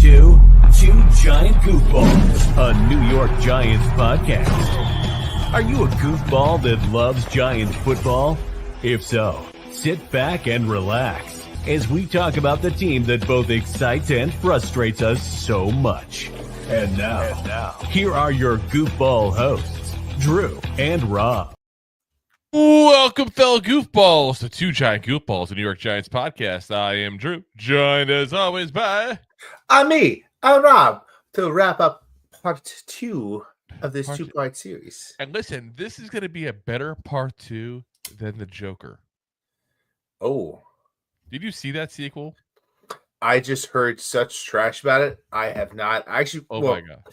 to Two Giant Goofballs, a New York Giants podcast. Are you a goofball that loves Giants football? If so, sit back and relax as we talk about the team that both excites and frustrates us so much. And now, here are your goofball hosts, Drew and Rob. Welcome, fellow goofballs, to Two Giant Goofballs, the New York Giants podcast. I am Drew, joined as always by... I'm Rob, to wrap up part 2 of this two-part series. And listen, this is going to be a better part 2 than the Joker. Oh. Did you see that sequel? I just heard such trash about it. I have not. Actually, my God.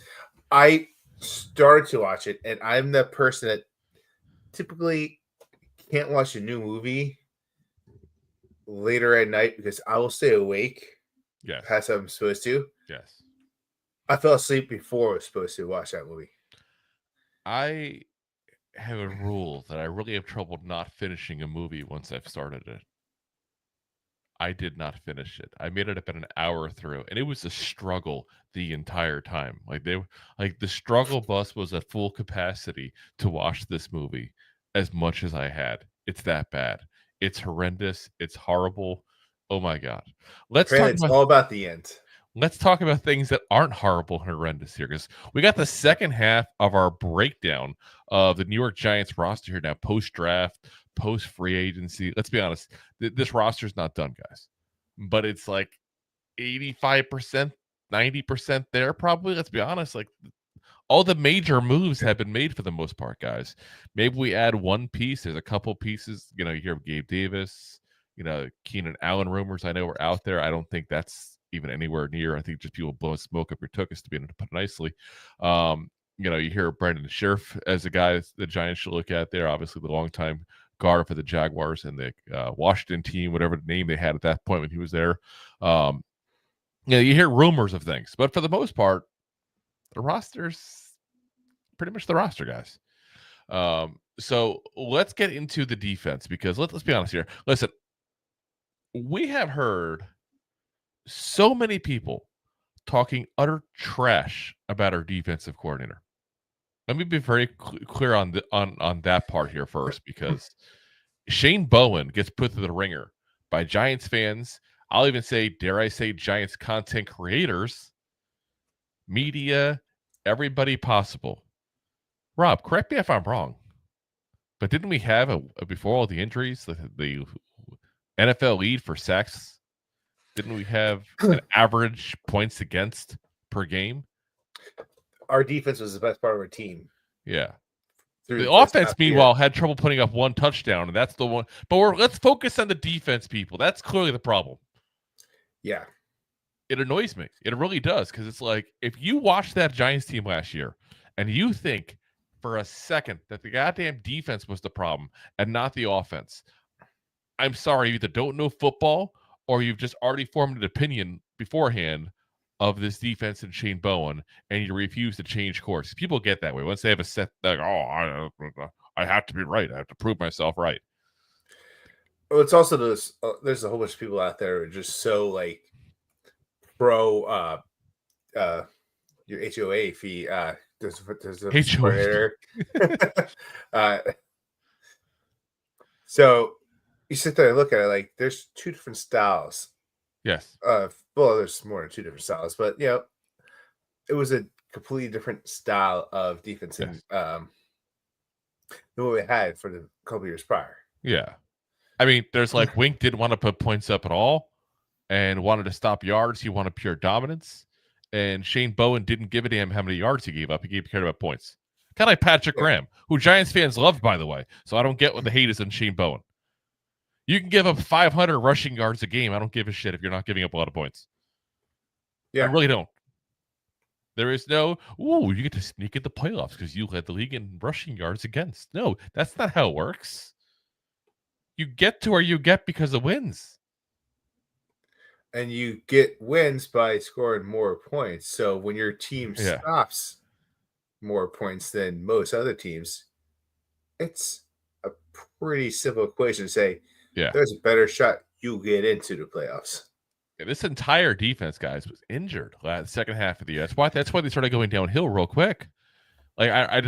I started to watch it, and I'm the person that typically can't watch a new movie later at night because I will stay awake. Yes. Past what I'm supposed to. Yes. I fell asleep before I was supposed to watch that movie. I have a rule that I really have trouble not finishing a movie once I've started it. I did not finish it. I made it about an hour through, and it was a struggle the entire time. The struggle bus was at full capacity to watch this movie as much as I had. It's that bad. It's horrendous. It's horrible. Oh my God. It's all about the end. Let's talk about things that aren't horrible and horrendous here, because we got the second half of our breakdown of the New York Giants roster here now, post-draft, post-free agency. Let's be honest, this roster's not done, guys. But it's like 85%, 90% there probably. Let's be honest, like all the major moves have been made for the most part, guys. Maybe we add one piece. There's a couple pieces. You hear of Gabe Davis, Keenan Allen rumors I know are out there. I don't think that's even anywhere near. I think just people blowing smoke up your tuchus, to be able to put it nicely. You hear Brandon Scherf as a guy the Giants should look at there. Obviously, the longtime guard for the Jaguars and the Washington team, whatever the name they had at that point when he was there. You hear rumors of things, but for the most part, the roster's pretty much the roster, guys. So let's get into the defense, because let's be honest here. Listen, we have heard so many people talking utter trash about our defensive coordinator. Let me be very clear on that part here first, because Shane Bowen gets put through the ringer by Giants fans. I'll even say, dare I say, Giants content creators, media, everybody possible. Rob, correct me if I'm wrong, but didn't we have before all the injuries, the NFL lead for sacks? Didn't we have an average points against per game? Our defense was the best part of our team. Yeah. The offense, meanwhile, had trouble putting up one touchdown, and that's the one. But let's focus on the defense, people. That's clearly the problem. Yeah. It annoys me. It really does, because it's like, if you watch that Giants team last year and you think for a second that the goddamn defense was the problem and not the offense, I'm sorry, you either don't know football or you've just already formed an opinion beforehand of this defense and Shane Bowen, and you refuse to change course. People get that way. Once they have a set, they're like, I have to be right. I have to prove myself right. Well, it's also there's a whole bunch of people out there who are just so like pro your HOA fee. There's a HOA. So you sit there and look at it like there's two different styles. Yes. Well, there's more than two different styles, but it was a completely different style of defense than what we had for the couple years prior. Yeah. I mean, there's like Wink didn't want to put points up at all and wanted to stop yards. He wanted pure dominance. And Shane Bowen didn't give a damn how many yards he gave up. He cared about points. Kind of like Patrick Graham, who Giants fans loved, by the way. So I don't get what the hate is on Shane Bowen. You can give up 500 rushing yards a game. I don't give a shit if you're not giving up a lot of points. Yeah. I really don't. There is no, you get to sneak into playoffs because you led the league in rushing yards against. No, that's not how it works. You get to where you get because of wins. And you get wins by scoring more points. So when your team stops more points than most other teams, it's a pretty simple equation to say, there's a better shot you get into the playoffs. this entire defense, guys, was injured the second half of the year. That's why they started going downhill real quick. Like I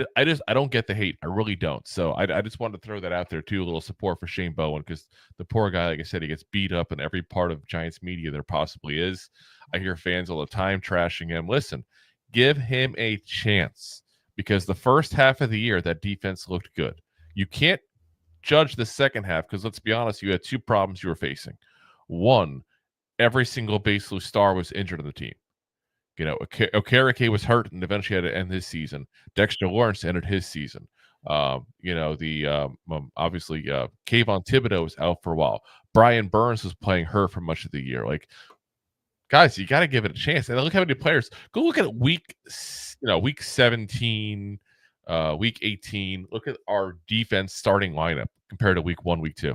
don't get the hate. I really don't. So I just wanted to throw that out there too. A little support for Shane Bowen, because the poor guy, like I said, he gets beat up in every part of Giants media there possibly is. I hear fans all the time trashing him. Listen, give him a chance, because the first half of the year that defense looked good. You can't judge the second half, because let's be honest, you had two problems you were facing. One, every single base loose star was injured on the team. You know, Okereke was hurt and eventually had to end his season. Dexter Lawrence ended his season. You know, obviously Kayvon Thibodeau was out for a while. Brian Burns was playing hurt for much of the year. Like, guys, you got to give it a chance. And look how many players. Go look at week 17, week 18. Look at our defense starting lineup compared to week 1, week 2.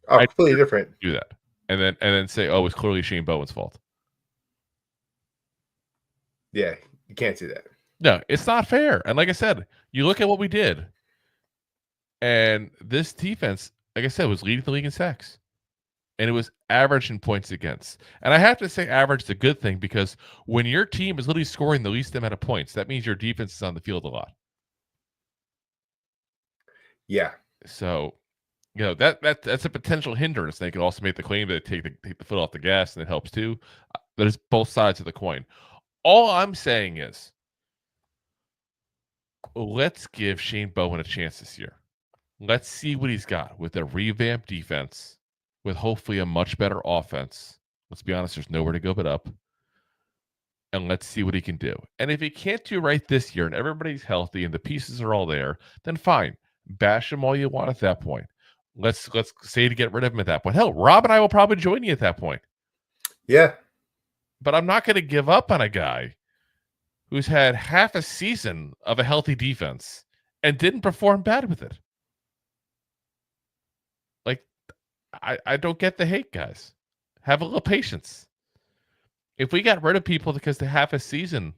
Oh, completely different. Do that, and then say, oh, it's clearly Shane Bowen's fault. Yeah, you can't do that. No, it's not fair. And like I said, you look at what we did, and this defense, like I said, was leading the league in sacks, and it was average in points against. And I have to say average is a good thing, because when your team is literally scoring the least amount of points, that means your defense is on the field a lot. Yeah. So, you know, that's a potential hindrance. They could also make the claim that take the foot off the gas, and it helps too. There's both sides of the coin. All I'm saying is, let's give Shane Bowen a chance this year. Let's see what he's got with a revamped defense, with hopefully a much better offense. Let's be honest, there's nowhere to go but up. And let's see what he can do. And if he can't do right this year and everybody's healthy and the pieces are all there, then fine. Bash him all you want at that point. Let's say to get rid of him at that point. Hell, Rob and I will probably join you at that point. Yeah. But I'm not going to give up on a guy who's had half a season of a healthy defense and didn't perform bad with it. Like, I don't get the hate, guys. Have a little patience. If we got rid of people because they have a season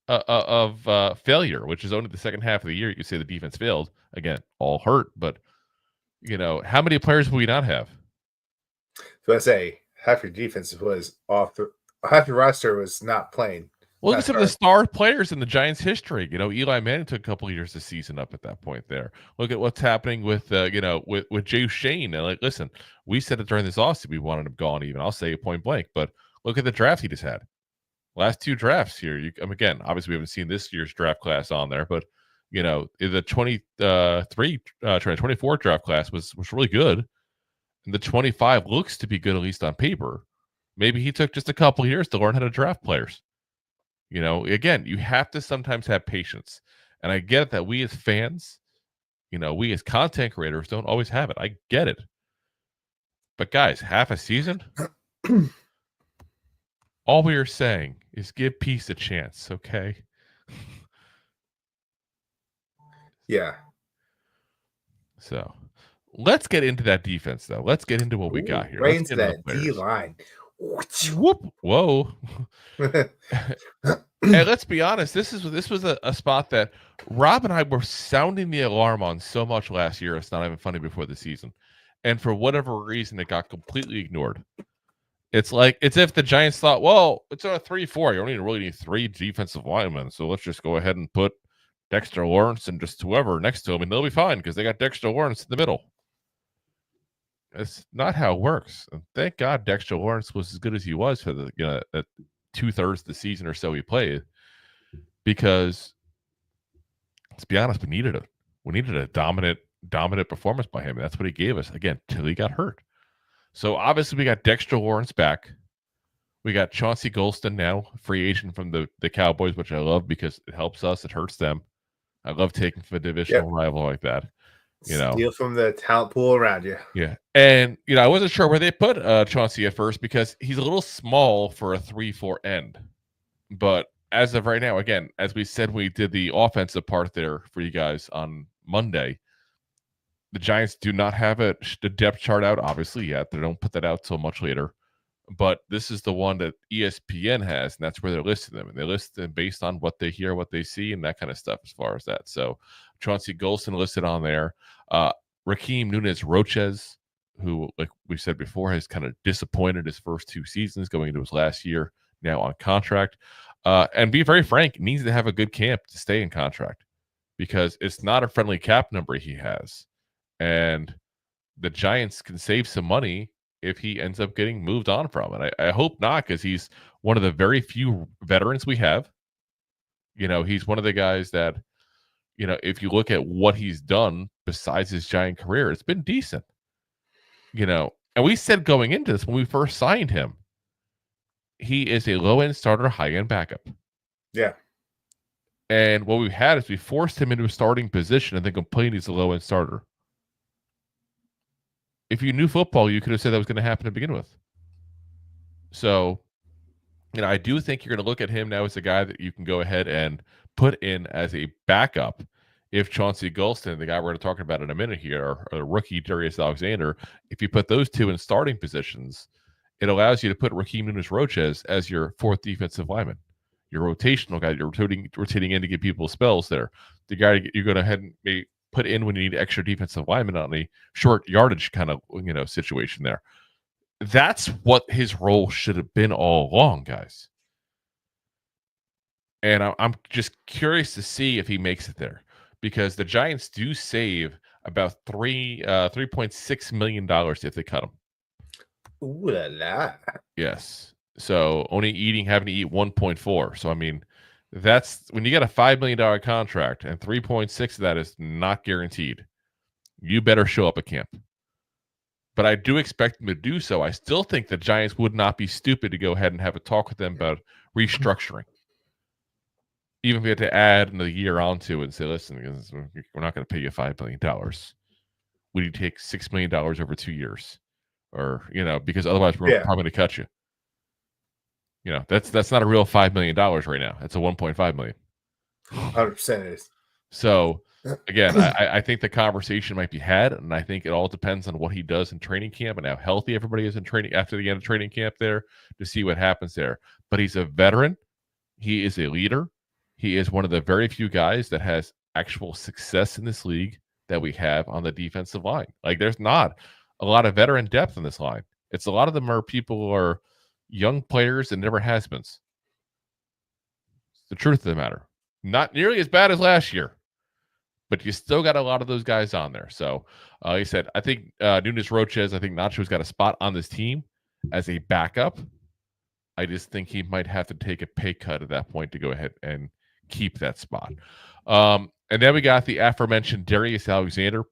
of failure, which is only the second half of the year, you could say the defense failed. Again, all hurt, but, you know, how many players will we not have? So I say half your defense was off. Half your roster was not playing. Well, look at some of the star players in the Giants' history. You know, Eli Manning took a couple of years to season up at that point there. Look at what's happening with, with Jay Shane. And, like, listen, we said it during this offseason we wanted him gone even. I'll say it point blank. But look at the draft he just had. Last two drafts here. Again, obviously we haven't seen this year's draft class on there. But, you know, the 24 draft class was really good. And the 25 looks to be good, at least on paper. Maybe he took just a couple of years to learn how to draft players. You know, again, you have to sometimes have patience. And I get that we as fans, you know, we as content creators don't always have it. I get it. But guys, half a season? All we are saying is give peace a chance, okay? Yeah. So let's get into that defense, though. Let's get into what we got here. Right into that D-line. Whoop! Whoa! And let's be honest, this was a spot that Rob and I were sounding the alarm on so much last year. It's not even funny before the season, and for whatever reason, it got completely ignored. It's if the Giants thought, well, it's on a 3-4. You only really need 3 defensive linemen, so let's just go ahead and put Dexter Lawrence and just whoever next to him, and they'll be fine because they got Dexter Lawrence in the middle. It's not how it works. And thank God Dexter Lawrence was as good as he was for the 2/3 of the season or so he played, because let's be honest, we needed a dominant performance by him. That's what he gave us again till he got hurt. So obviously we got Dexter Lawrence back. We got Chauncey Golston now, free agent from the Cowboys, which I love because it helps us. It hurts them. I love taking from a divisional rival like that. You know, steal from the talent pool around you. Yeah. And, you know, I wasn't sure where they put Chauncey at first because he's a little small for a 3-4 end. But as of right now, again, as we said, we did the offensive part there for you guys on Monday. The Giants do not have the depth chart out, obviously, yet. They don't put that out till much later. But this is the one that ESPN has, and that's where they're listing them. And they list them based on what they hear, what they see, and that kind of stuff as far as that. So Chauncey Golston listed on there. Rakeem Nunez-Roches who, like we said before, has kind of disappointed his first 2 seasons, going into his last year now on contract. And be very frank, needs to have a good camp to stay in contract because it's not a friendly cap number he has. And the Giants can save some money if he ends up getting moved on from it. I hope not, because he's one of the very few veterans we have. He's one of the guys that, if you look at what he's done besides his Giant career, it's been decent. And we said going into this when we first signed him, he is a low-end starter, high-end backup. Yeah. And what we've had is we forced him into a starting position and then complained he's a low-end starter. If you knew football, you could have said that was going to happen to begin with. So, I do think you're going to look at him now as a guy that you can go ahead and put in as a backup if Chauncey Golston, the guy we're going to talk about in a minute here, or the rookie Darius Alexander, if you put those two in starting positions, it allows you to put Rakeem Nunez-Roches as your fourth defensive lineman, your rotational guy. You're rotating in to give people spells there. The guy you're going to head and maybe put in when you need extra defensive linemen on a short yardage kind of situation there. That's what his role should have been all along, guys. And I'm just curious to see if he makes it there, because the Giants do save about $3.6 million if they cut him. Ooh la la. Yes. So only having to eat 1.4. So I mean, that's when you get a $5 million contract and 3.6 of that is not guaranteed. You better show up at camp. But I do expect them to do so. I still think the Giants would not be stupid to go ahead and have a talk with them about restructuring. Even if we had to add another year onto it and say, listen, we're not going to pay you $5 million. Would you take $6 million over 2 years? Or, because otherwise we're probably going to cut you. That's not a real $5 million right now. It's a $1.5 million. 100% is. So, again, I think the conversation might be had, and I think it all depends on what he does in training camp and how healthy everybody is in training after the end of training camp there to see what happens there. But he's a veteran. He is a leader. He is one of the very few guys that has actual success in this league that we have on the defensive line. Like, there's not a lot of veteran depth in this line. It's a lot of them are people who are young players and never has-beens. It's the truth of the matter. Not nearly as bad as last year, but you still got a lot of those guys on there. So, like I said, I think Nunez-Roches, I think Nacho's got a spot on this team as a backup. I just think he might have to take a pay cut at that point to go ahead and keep that spot. And then we got the aforementioned Darius Alexander.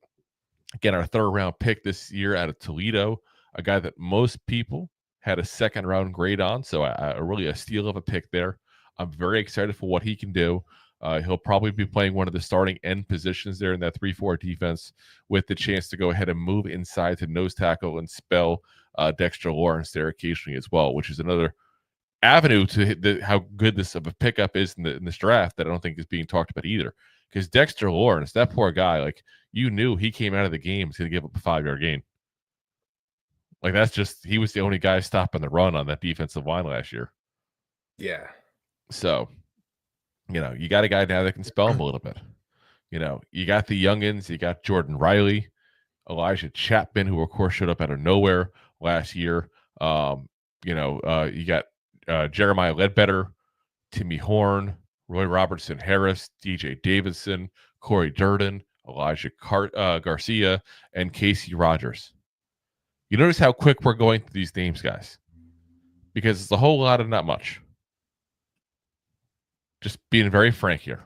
Again, our third-round pick this year out of Toledo, a guy that most people had a second-round grade on, so really a steal of a pick there. I'm very excited for what he can do. He'll probably be playing one of the starting end positions there in that 3-4 defense with the chance to go ahead and move inside to nose tackle and spell Dexter Lawrence there occasionally as well, which is another avenue to how good this of a pickup is in this draft that I don't think is being talked about either. Because Dexter Lawrence, that poor guy, like, you knew he came out of the game, he's going to give up a 5-yard gain. Like, he was the only guy stopping the run on that defensive line last year. Yeah. So, you got a guy now that can spell him a little bit. You got the youngins, you got Jordan Riley, Elijah Chatman, who of course showed up out of nowhere last year. You got Jeremiah Ledbetter, Timmy Horne, Roy Robertson-Harris, DJ Davidson, Corey Durden, Elijah Garcia, and Casey Rogers. You notice how quick we're going through these names, guys, because it's a whole lot of not much. Just being very frank here.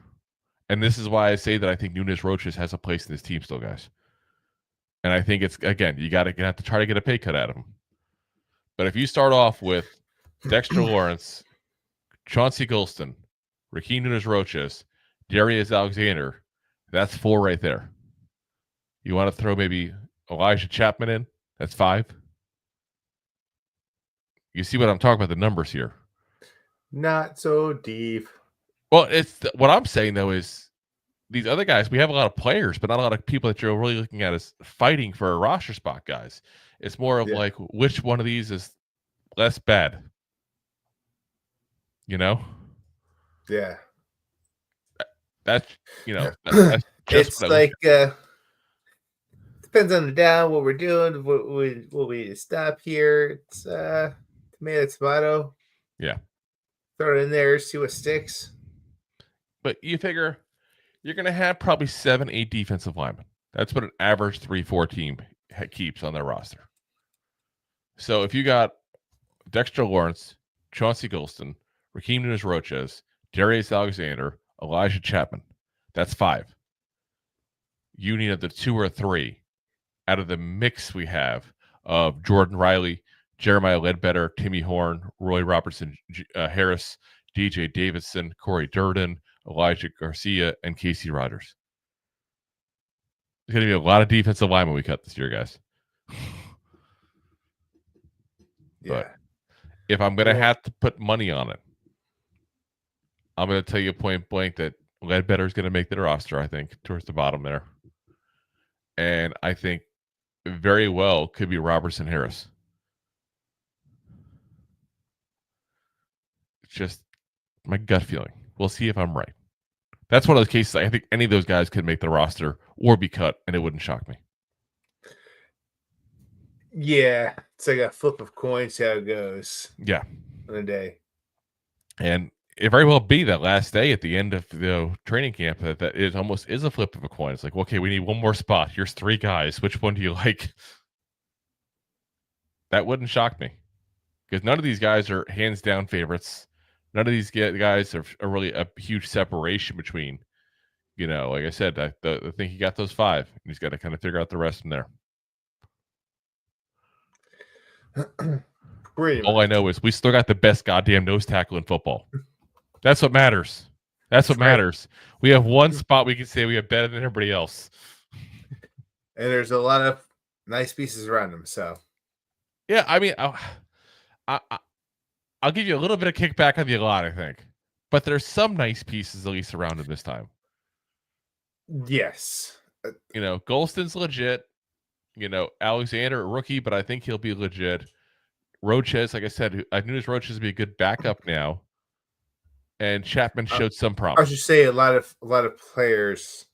And this is why I say that I think Nunez-Roches has a place in this team still, guys. And I think it's, again, you have to try to get a pay cut out of him. But if you start off with Dexter Lawrence, Chauncey Golston, Rakeem Nunez-Roches, Darius Alexander, that's 4 right there. You want to throw maybe Elijah Chatman in? That's 5. You see what I'm talking about, the numbers here. Not so deep. Well, it's what I'm saying, though, is these other guys, we have a lot of players, but not a lot of people that you're really looking at as fighting for a roster spot, guys. It's more of like, which one of these is less bad? Yeah. That's, that's just it's like depends on the down, what we're doing, what we stop here. It's tomato. Yeah. Throw it in there, see what sticks. But you figure you're going to have probably 7, 8 defensive linemen. That's what an average 3-4 team keeps on their roster. So if you got Dexter Lawrence, Chauncey Golston, Rakeem Nunez-Roches, Darius Alexander, Elijah Chatman, that's 5. You need the 2 or 3 out of the mix we have of Jordan Riley, Jeremiah Ledbetter, Timmy Horne, Roy Robertson-Harris, DJ Davidson, Corey Durden, Elijah Garcia, and Casey Rogers. There's going to be a lot of defensive linemen we cut this year, guys. But if I'm going to have to put money on it, I'm going to tell you point blank that Ledbetter is going to make the roster, I think, towards the bottom there. And I think very well could be Robertson-Harris. It's just my gut feeling. We'll see if I'm right. That's one of those cases I think any of those guys could make the roster or be cut, and it wouldn't shock me. Yeah, it's like a flip of coins, how it goes. Yeah. On a day. And it very well be that last day at the end of the training camp that it almost is a flip of a coin. It's like, okay, we need one more spot. Here's 3 guys. Which one do you like? That wouldn't shock me because none of these guys are hands down favorites. None of these guys are really a huge separation between, like I said, I think he got those 5. And he's got to kind of figure out the rest from there. All I know is we still got the best goddamn nose tackle in football. That's what matters. That's what matters. We have one spot we can say we have better than everybody else. And there's a lot of nice pieces around him. So, yeah, I mean, I'll give you a little bit of kickback on the lot, I think. But there's some nice pieces at least around him this time. Yes. Golston's legit. Alexander, a rookie, but I think he'll be legit. Roches, like I said, I knew Roches would be a good backup now. And Chatman showed some promise. I should say a lot of players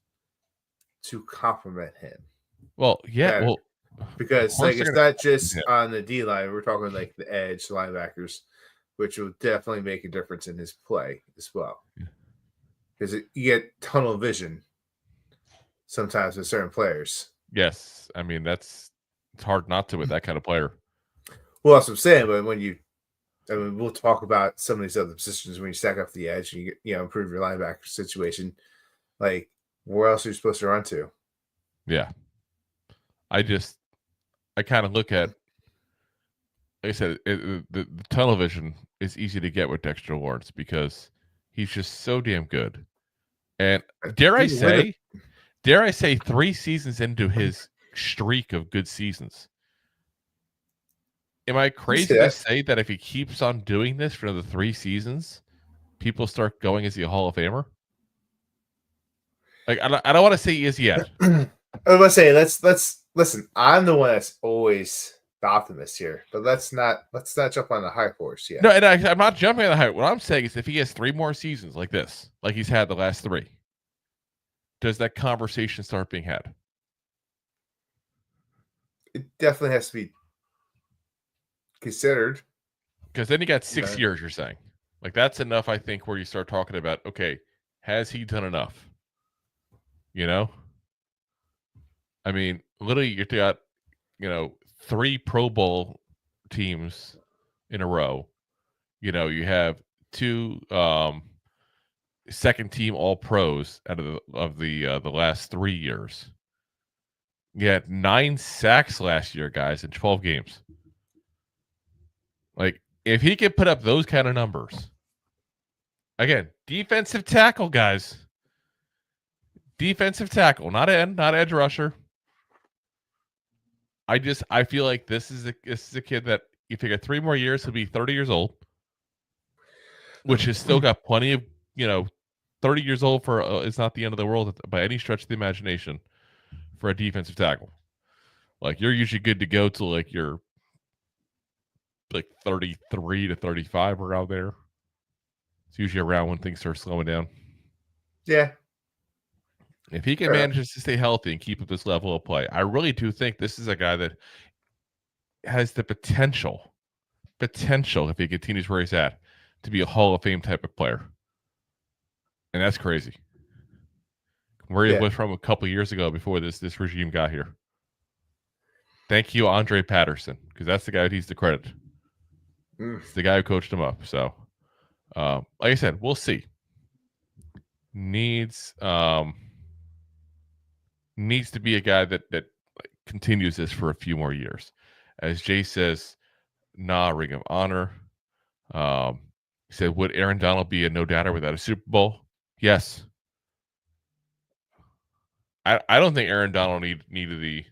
to complement him. Well, yeah. Well, because it's not just on the D line. We're talking like the edge linebackers, which will definitely make a difference in his play as well. Because you get tunnel vision sometimes with certain players. Yes. I mean, it's hard not to with that kind of player. Well, that's what I'm saying. But we'll talk about some of these other positions when you stack up the edge and you improve your linebacker situation. Like, where else are you supposed to run to? Yeah. I kind of look at, like I said, the tunnel vision is easy to get with Dexter Lawrence because he's just so damn good. And dare I say 3 seasons into his streak of good seasons. Am I crazy to say that if he keeps on doing this for another 3 seasons, people start going, is he a Hall of Famer? Like, I don't want to say he is yet. I was going to say, let's listen. I'm the one that's always the optimist here, but let's not jump on the high horse yet. No, and I'm not jumping on the high. What I'm saying is, if he has 3 more seasons like this, like he's had the last 3, does that conversation start being had? It definitely has to be considered. Because then you got 6 years, you're saying. Like, that's enough, I think, where you start talking about, okay, has he done enough? I mean, literally, you got, 3 Pro Bowl teams in a row. You have 2 second team All-Pros out of the last 3 years. You had 9 sacks last year, guys, in 12 games. Like, if he could put up those kind of numbers, again, defensive tackle, guys. Defensive tackle, not edge rusher. I feel like this is a kid that you figure 3 more years, he'll be 30 years old, which has still got plenty of, 30 years old for it's not the end of the world by any stretch of the imagination for a defensive tackle. Like, you're usually good to go till like you're like 33 to 35 around there. It's usually around when things start slowing down. Yeah. If he can manage to stay healthy and keep up this level of play, I really do think this is a guy that has the potential, if he continues where he's at, to be a Hall of Fame type of player. And that's crazy. Where he was from a couple of years ago before this regime got here. Thank you, Andre Patterson, because that's the guy who needs the credit. It's the guy who coached him up. So, like I said, we'll see. Needs to be a guy that continues this for a few more years. As Jay says, Ring of Honor. He said, would Aaron Donald be a no-doubter without a Super Bowl? Yes. I don't think Aaron Donald needed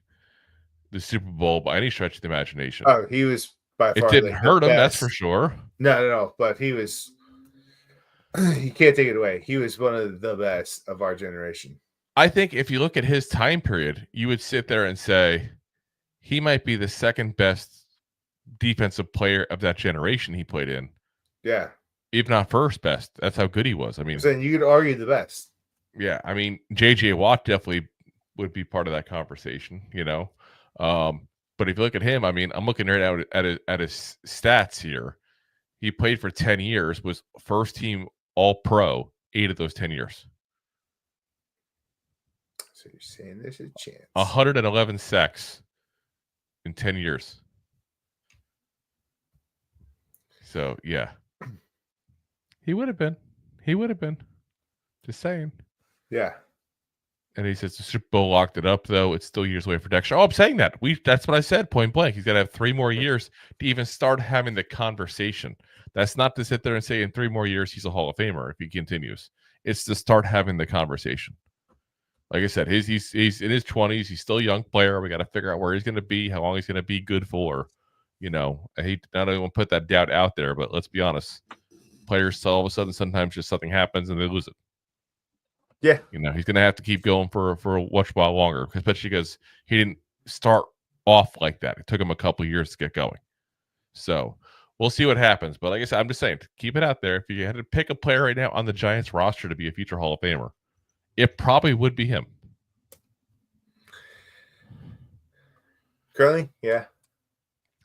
the Super Bowl by any stretch of the imagination. Oh, he was by far. It didn't hurt him, that's for sure. No. But he was. You can't take it away. He was one of the best of our generation. I think if you look at his time period, you would sit there and say he might be the second best defensive player of that generation he played in. Yeah. If not first best. That's how good he was. I mean, then you could argue the best. Yeah. I mean, J.J. Watt definitely would be part of that conversation, you know. But if you look at him, I mean, I'm looking right now at his stats here. He played for 10 years, was first team All-Pro 8 of those 10 years. So you're saying there's a chance. 111 sacks in 10 years. So, yeah. He would have been. Just saying. Yeah. And he says the Super Bowl locked it up, though. It's still years away for Dexter. Oh, I'm saying that. That's what I said, point blank. He's got to have 3 more years to even start having the conversation. That's not to sit there and say in 3 more years he's a Hall of Famer if he continues. It's to start having the conversation. Like I said, he's in his 20s. He's still a young player. We got to figure out where he's going to be, how long he's going to be good for. You know, I hate not only put that doubt out there, but let's be honest. Players, all of a sudden, sometimes just something happens and they lose it. Yeah. You know, he's going to have to keep going for a while longer, especially because he didn't start off like that. It took him a couple of years to get going. So we'll see what happens. But like I said, I'm just saying, keep it out there. If you had to pick a player right now on the Giants roster to be a future Hall of Famer, it probably would be him. Currently, yeah.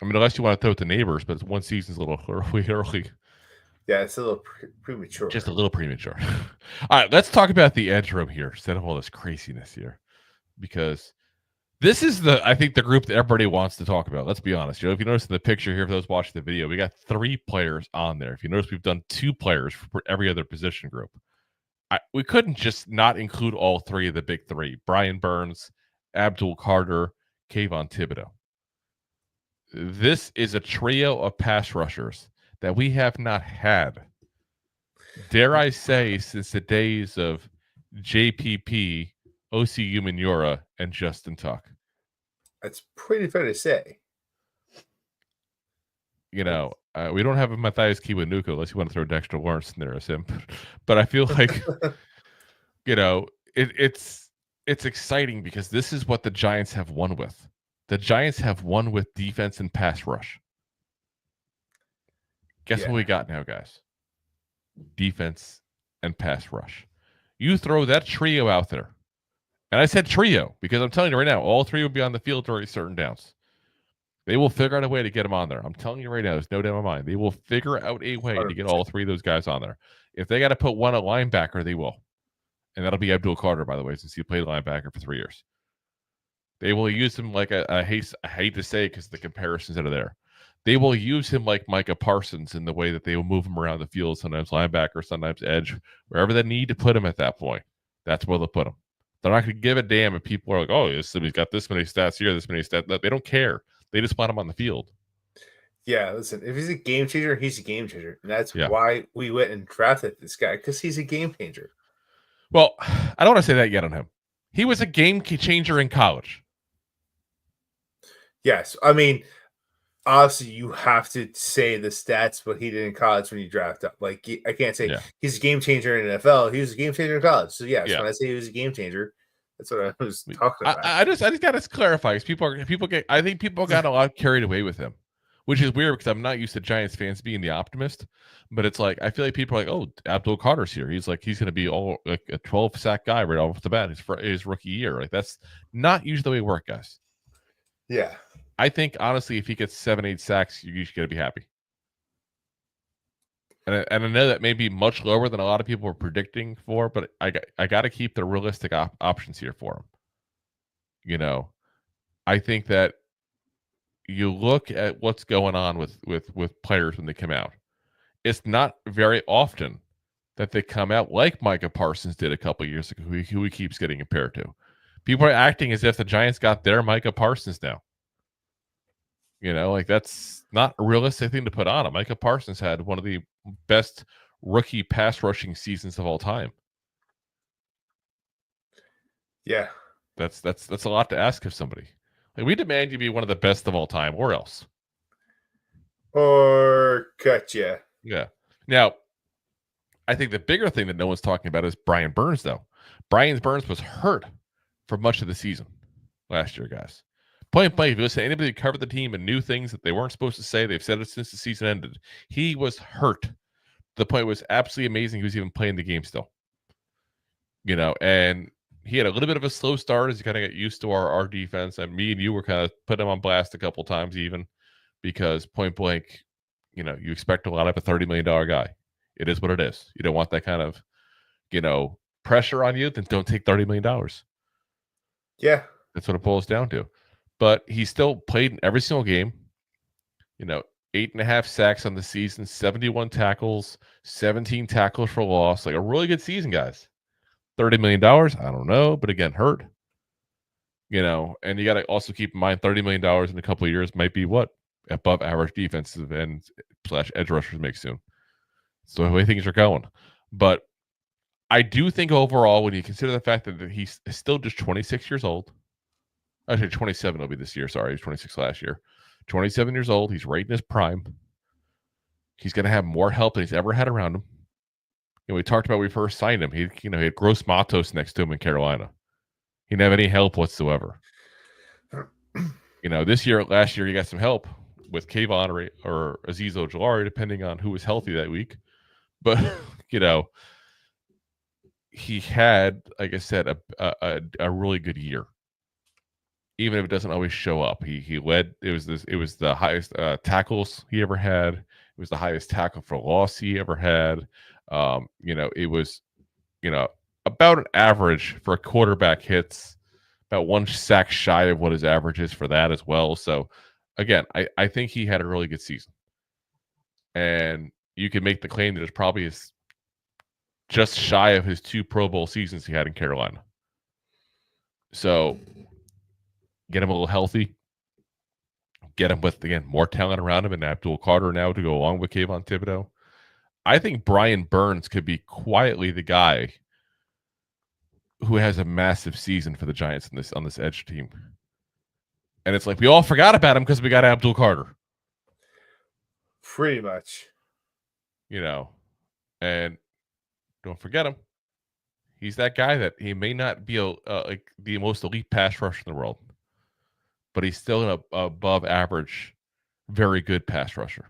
I mean, unless you want to throw it to neighbors, but one season's a little early. Yeah, it's a little premature. Just a little premature. All right, let's talk about the edge room here instead of all this craziness here. Because this is I think the group that everybody wants to talk about. Let's be honest. You know, if you notice in the picture here, for those watching the video, we got 3 players on there. If you notice, we've done 2 players for every other position group. We couldn't just not include all 3 of the big 3. Brian Burns, Abdul Carter, Kayvon Thibodeau. This is a trio of pass rushers that we have not had, dare I say, since the days of JPP, O.C. Umenyiora, and Justin Tuck. That's pretty fair to say. You know, we don't have a Matthias Kiwanuka unless you want to throw Dexter Lawrence in there as him. But I feel like, you know, it's exciting because this is what the Giants have won with. The Giants have won with defense and pass rush. Guess what we got now, guys? Defense and pass rush. You throw that trio out there. And I said trio because I'm telling you right now, all 3 will be on the field during certain downs. They will figure out a way to get them on there. I'm telling you right now, there's no doubt in my mind. They will figure out a way 100%. To get all 3 of those guys on there. If they got to put one at linebacker, they will. And that'll be Abdul Carter, by the way, since he played linebacker for 3 years. They will use him like I hate to say it because the comparisons that are there. They will use him like Micah Parsons in the way that they will move him around the field, sometimes linebacker, sometimes edge, wherever they need to put him at that point. That's where they'll put him. They're not going to give a damn if people are like, oh, he's got this many stats here, this many stats. They don't care. They just want him on the field. Yeah, listen, if he's a game changer, he's a game changer. And that's why we went and drafted this guy, because he's a game changer. Well, I don't want to say that yet on him. He was a game changer in college. Yes. I mean, obviously, you have to say the stats, what he did in college when you draft up. Like, I can't say he's a game changer in NFL. He was a game changer in college. So, yes, when I say he was a game changer, that's what I was talking about. I just got to clarify because I think people got a lot carried away with him. which is weird because I'm not used to Giants fans being the optimist. But it's like I feel like people are like, "Oh, Abdul Carter's here. He's going to be all like a 12 sack guy right off the bat. His rookie year. Like that's not usually the way it works, guys. Yeah, I think honestly, if he gets 7-8 sacks, you're going to be happy. And I know that may be much lower than a lot of people are predicting for, but I got to keep the realistic options here for him. You know, I think that you look at what's going on with players when they come out. It's not very often that they come out like Micah Parsons did a couple years ago, who he keeps getting compared to. People are acting as if the Giants got their Micah Parsons now. You know, like that's not a realistic thing to put on him. Micah Parsons had one of the best rookie pass rushing seasons of all time. Yeah. That's a lot to ask of somebody. Like we demand you be one of the best of all time, or else. Or cut you. Yeah. Now, I think the bigger thing that no one's talking about is Brian Burns, though. Brian Burns was hurt for much of the season last year, guys. Point blank, if you listen to anybody who covered the team and knew things that they weren't supposed to say, they've said it since the season ended. He was hurt. The point was absolutely amazing. He was even playing the game still. You know, and he had a little bit of a slow start as he kind of got used to our defense. And me and you were kind of putting him on blast a couple times even because point blank, you know, you expect a lot of a $30 million guy. It is what it is. You don't want that kind of, you know, pressure on you, then don't take $30 million. Yeah. That's what it boils down to. But he still played in every single game. You know, 8.5 sacks on the season, 71 tackles, 17 tackles for loss. Like a really good season, guys. $30 million? I don't know. But again, hurt. You know, and you got to also keep in mind $30 million in a couple of years might be what? Above average defensive and / edge rushers make soon. So the way things are going. But I do think overall, when you consider the fact that he's still just 26 years old, actually 27 will be this year. Sorry, he was 26 last year. 27 years old. He's right in his prime. He's going to have more help than he's ever had around him. You know, we talked about when we first signed him. He had Gross Matos next to him in Carolina. He didn't have any help whatsoever. You know, last year, he got some help with Kayvon or Azeez Ojulari, depending on who was healthy that week. But, you know, he had, like I said, a really good year. Even if it doesn't always show up, he led. It was the highest tackles he ever had. It was the highest tackle for loss he ever had. You know, it was, you know, about an average for a quarterback hits, about 1 sack shy of what his average is for that as well. So, again, I think he had a really good season, and you can make the claim that it's probably just shy of his 2 Pro Bowl seasons he had in Carolina. So get him a little healthy. Get him with, again, more talent around him and Abdul Carter now to go along with Kayvon Thibodeau. I think Brian Burns could be quietly the guy who has a massive season for the Giants on this edge team. And it's like we all forgot about him because we got Abdul Carter. Pretty much. You know, and don't forget him. He's that guy that he may not be like the most elite pass rusher in the world, but he's still an above average, very good pass rusher.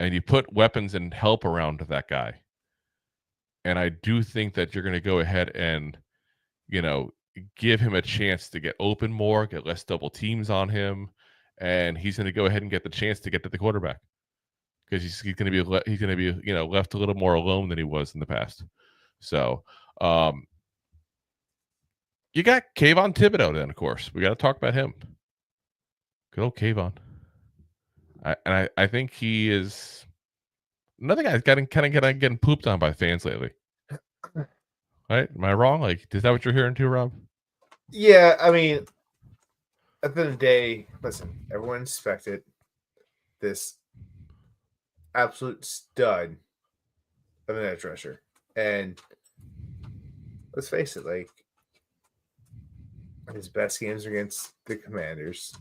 And you put weapons and help around that guy. And I do think that you're going to go ahead and, you know, give him a chance to get open more, get less double teams on him, and he's going to go ahead and get the chance to get to the quarterback because he's going to be you know, left a little more alone than he was in the past. So, you got Kayvon Thibodeau then, of course. We got to talk about him. Good old Kayvon. I think he is another guy's getting pooped on by fans lately. Right? Am I wrong? Like, is that what you're hearing too, Rob? Yeah, I mean, at the end of the day, listen, everyone expected this absolute stud of an edge rusher. And let's face it, like, his best games are against the Commanders.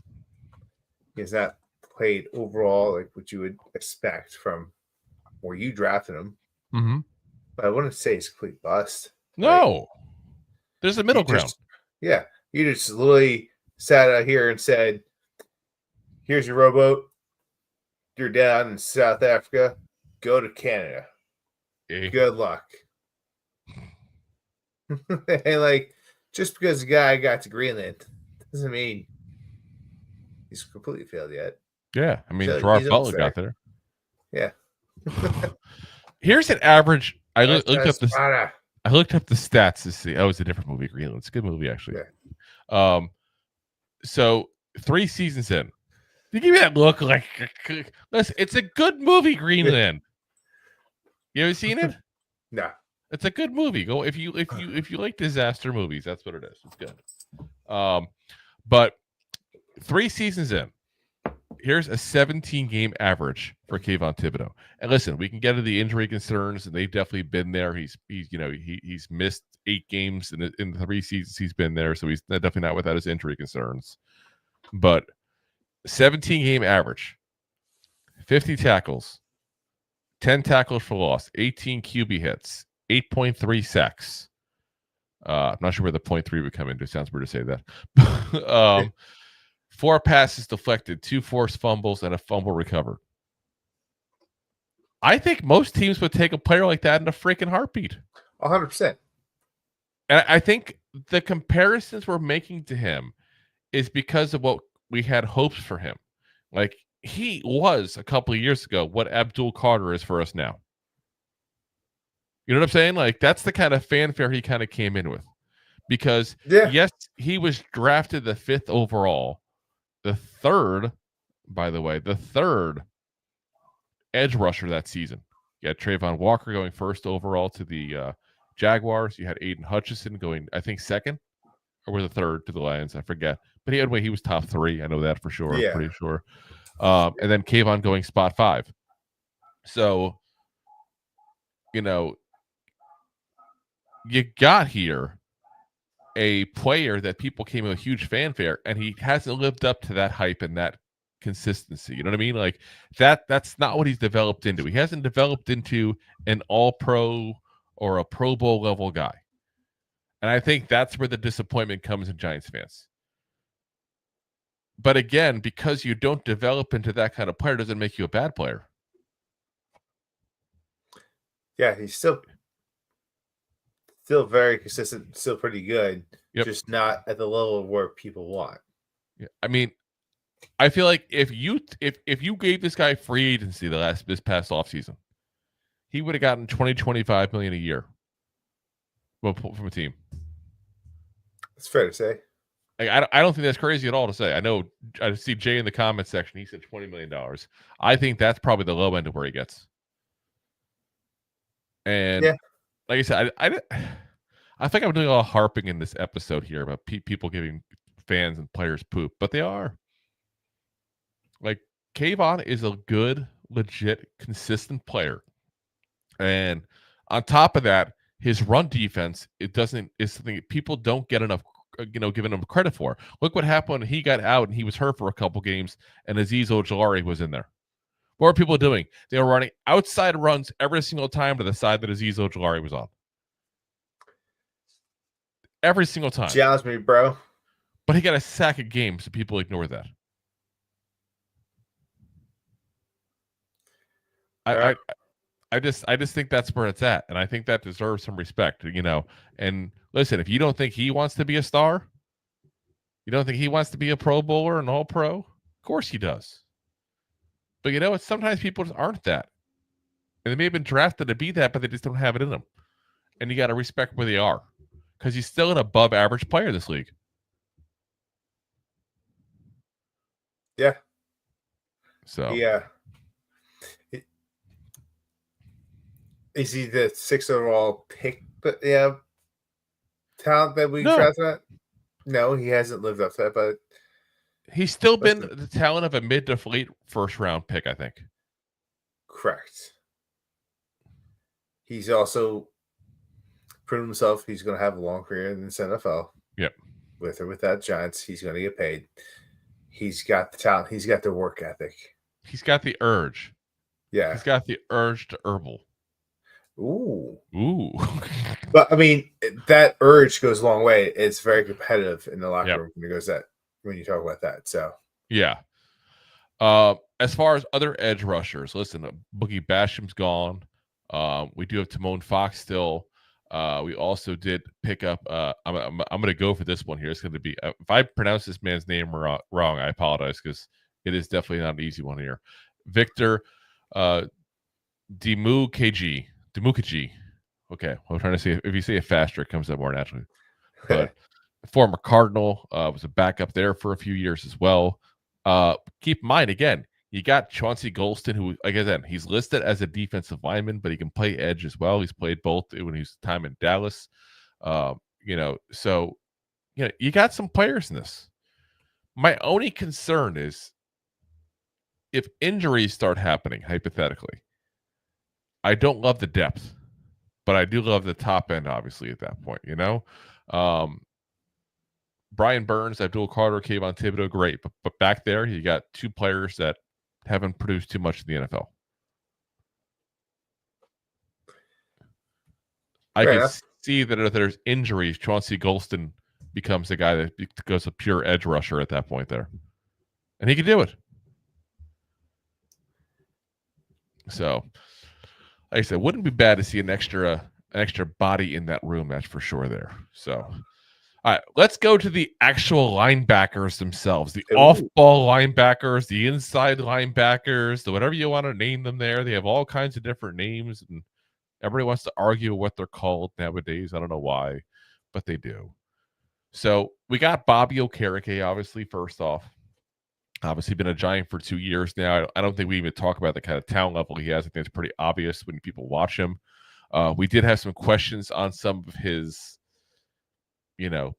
He has not played overall like what you would expect from where you drafted him. Mm-hmm. But I wouldn't say he's a complete bust. No. Like, there's a middle ground. You just literally sat out here and said, Here's your rowboat. You're down in South Africa. Go to Canada. Good luck. And like, just because the guy got to Greenland doesn't mean he's completely failed yet. Yeah, I mean, So Gerard Butler got there. Yeah. Here's an average. I looked up this. Spada. I looked up the stats to see. Oh, it's a different movie, Greenland. It's a good movie, actually. Yeah. So 3 seasons in, you give me that look like, listen, it's a good movie, Greenland. You ever seen it? No. It's a good movie. Go if you like disaster movies, that's what it is. It's good. But 3 seasons in, here's a 17-game average for Kayvon Thibodeau. And listen, we can get into the injury concerns, and they've definitely been there. He's missed 8 games in the 3 seasons he's been there, so he's definitely not without his injury concerns. But 17-game average, 50 tackles, 10 tackles for loss, 18 QB hits, 8.3 sacks. I'm not sure where the 0.3 would come into. It sounds weird to say that. 4 passes deflected, 2 forced fumbles, and a fumble recovered. I think most teams would take a player like that in a freaking heartbeat. 100%. And I think the comparisons we're making to him is because of what we had hopes for him. Like, he was a couple of years ago what Abdul Carter is for us now. You know what I'm saying? Like, that's the kind of fanfare he kind of came in with. Because, yes, he was drafted the 5th overall. The third edge rusher that season. You had Trayvon Walker going 1st overall to the Jaguars. You had Aiden Hutchinson going, I think, 2nd, or was the 3rd to the Lions. I forget. But he was top 3. I know that for sure. Yeah. I'm pretty sure. And then Kayvon going spot 5. So, you got here a player that people came with a huge fanfare, and he hasn't lived up to that hype and that consistency. You know what I mean? Like, that's not what he's developed into. He hasn't developed into an all-pro or a Pro Bowl level guy. And I think that's where the disappointment comes in Giants fans. But again, because you don't develop into that kind of player doesn't make you a bad player. Yeah, he's still very consistent, still pretty good. Yep. Just not at the level where people want. Yeah, I mean, I feel like if you gave this guy free agency this past offseason, he would have gotten $20-25 million a year from a team. It's fair to say. Like, I don't think that's crazy at all to say. I know I see Jay in the comment section. He said $20 million. I think that's probably the low end of where he gets. And like I said, I think I'm doing a lot of harping in this episode here about people giving fans and players poop, but they are. Like, Kayvon is a good, legit, consistent player. And on top of that, his run defense, is something people don't get enough, giving him credit for. Look what happened when he got out and he was hurt for a couple games and Azeez Ojulari was in there. What were people doing? They were running outside runs every single time to the side that Azeez Ojulari was on. Every single time. Challenge me, bro. But he got a sack a game, so people ignore that. I just think that's where it's at, and I think that deserves some respect, And listen, if you don't think he wants to be a star, you don't think he wants to be a Pro Bowler and All-Pro, of course he does. But sometimes people just aren't that, and they may have been drafted to be that, but they just don't have it in them. And you got to respect where they are, because he's still an above-average player in this league. Yeah. So yeah. Is he the 6th overall pick? But talent that we drafted at? No, he hasn't lived up to that. But he's still been the talent of a mid to late 1st round pick, I think. Correct. He's also proven himself. He's going to have a long career in the NFL. Yep. With or without Giants, he's going to get paid. He's got the talent. He's got the work ethic. He's got the urge. Yeah. He's got the urge to herbal. Ooh. But I mean, that urge goes a long way. It's very competitive in the locker room when you talk about that. So yeah. As far as other edge rushers, listen, Boogie Basham's gone. We do have Timon Fox still. We also did pick up. I'm going to go for this one here. It's going to be if I pronounce this man's name wrong, I apologize because it is definitely not an easy one here. Victor Dimukeji. Okay, I'm trying to say if you say it faster, it comes up more naturally. But former Cardinal was a backup there for a few years as well. Keep in mind again, you got Chauncey Golston, who, like I said, he's listed as a defensive lineman, but he can play edge as well. He's played both when he's time in Dallas. So you got some players in this. My only concern is if injuries start happening, hypothetically. I don't love the depth, but I do love the top end, obviously, at that point, Brian Burns, Abdul Carter, Kayvon Thibodeau, great. But back there, you got two players that haven't produced too much in the NFL. I can see that if there's injuries, Chauncey Golston becomes the guy that goes a pure edge rusher at that point there. And he can do it. So, like I said, wouldn't be bad to see an extra body in that room, that's for sure there. So, all right, let's go to the actual linebackers themselves, the off-ball linebackers, the inside linebackers, the whatever you want to name them there. They have all kinds of different names, and everybody wants to argue what they're called nowadays. I don't know why, but they do. So we got Bobby Okereke, obviously, first off. Obviously been a Giant for 2 years now. I don't think we even talk about the kind of talent level he has. I think it's pretty obvious when people watch him. We did have some questions on some of his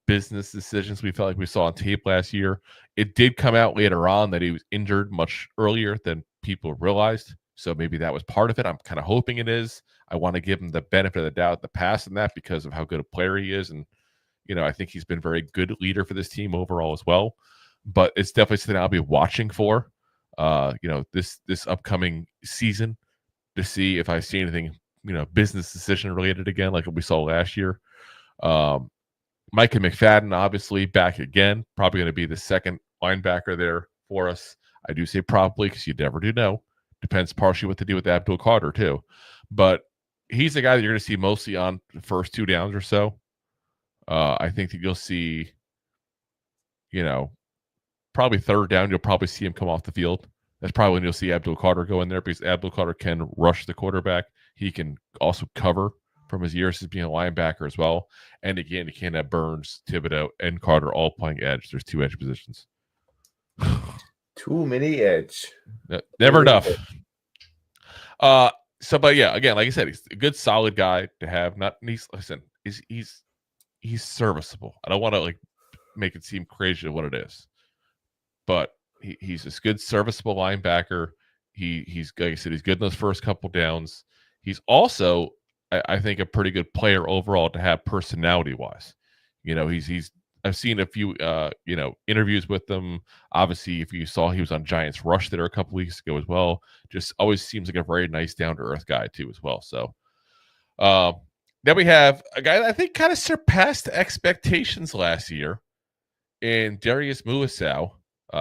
business decisions we felt like we saw on tape last year. It did come out later on that he was injured much earlier than people realized. So maybe that was part of it. I'm kind of hoping it is. I want to give him the benefit of the doubt, the pass in that because of how good a player he is. And, I think he's been a very good leader for this team overall as well. But it's definitely something I'll be watching for, this upcoming season to see if I see anything, business decision related again, like we saw last year. Micah McFadden, obviously, back again. Probably going to be the second linebacker there for us. I do say probably because you never do know. Depends partially what to do with Abdul Carter, too. But he's the guy that you're going to see mostly on the first 2 downs or so. I think that you'll see, probably third down, you'll probably see him come off the field. That's probably when you'll see Abdul Carter go in there because Abdul Carter can rush the quarterback. He can also cover from his years as being a linebacker as well. And again, you can't have Burns, Thibodeau, and Carter all playing edge. There's 2 edge positions. Too many edge. Never enough. But yeah, again, like I said, he's a good, solid guy to have. He's serviceable. I don't want to make it seem crazy what it is, but he's this good, serviceable linebacker. He's like I said, he's good in those first couple downs. He's also, I think, a pretty good player overall to have personality wise. I've seen a few interviews with them. Obviously, if you saw, he was on Giants Rush there a couple weeks ago as well. Just always seems like a very nice, down to earth guy too as well. So then we have a guy that I think kind of surpassed expectations last year in Darius Muasau.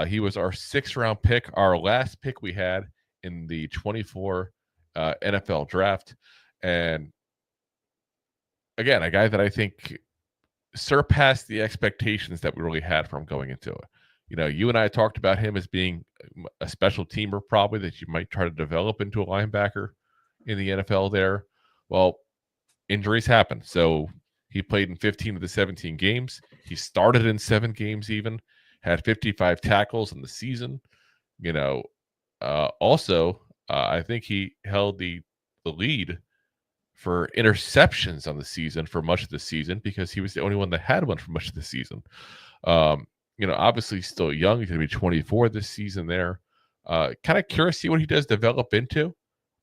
He was our 6th round pick, our last pick we had in the 24 NFL draft. And again, a guy that I think surpassed the expectations that we really had from going into it. You and I talked about him as being a special teamer probably that you might try to develop into a linebacker in the NFL there. Well, injuries happen. So he played in 15 of the 17 games. He started in 7 games even, had 55 tackles in the season. Also, I think he held the lead for interceptions on the season for much of the season because he was the only one that had one for much of the season. Obviously still young. He's going to be 24 this season there. Kind of curious to see what he does develop into.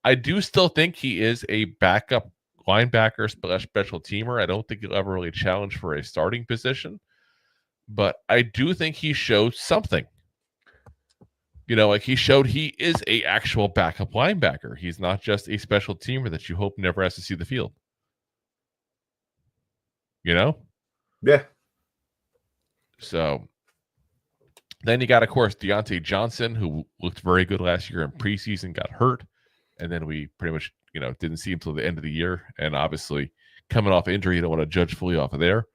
I do still think he is a backup linebacker / special teamer. I don't think he'll ever really challenge for a starting position, but I do think he showed something. He showed he is a actual backup linebacker. He's not just a special teamer that you hope never has to see the field. Yeah. So Then you got, of course, Deontay Johnson, who looked very good last year in preseason, got hurt. And then we pretty much, didn't see him until the end of the year. And obviously, coming off injury, you don't want to judge fully off of there.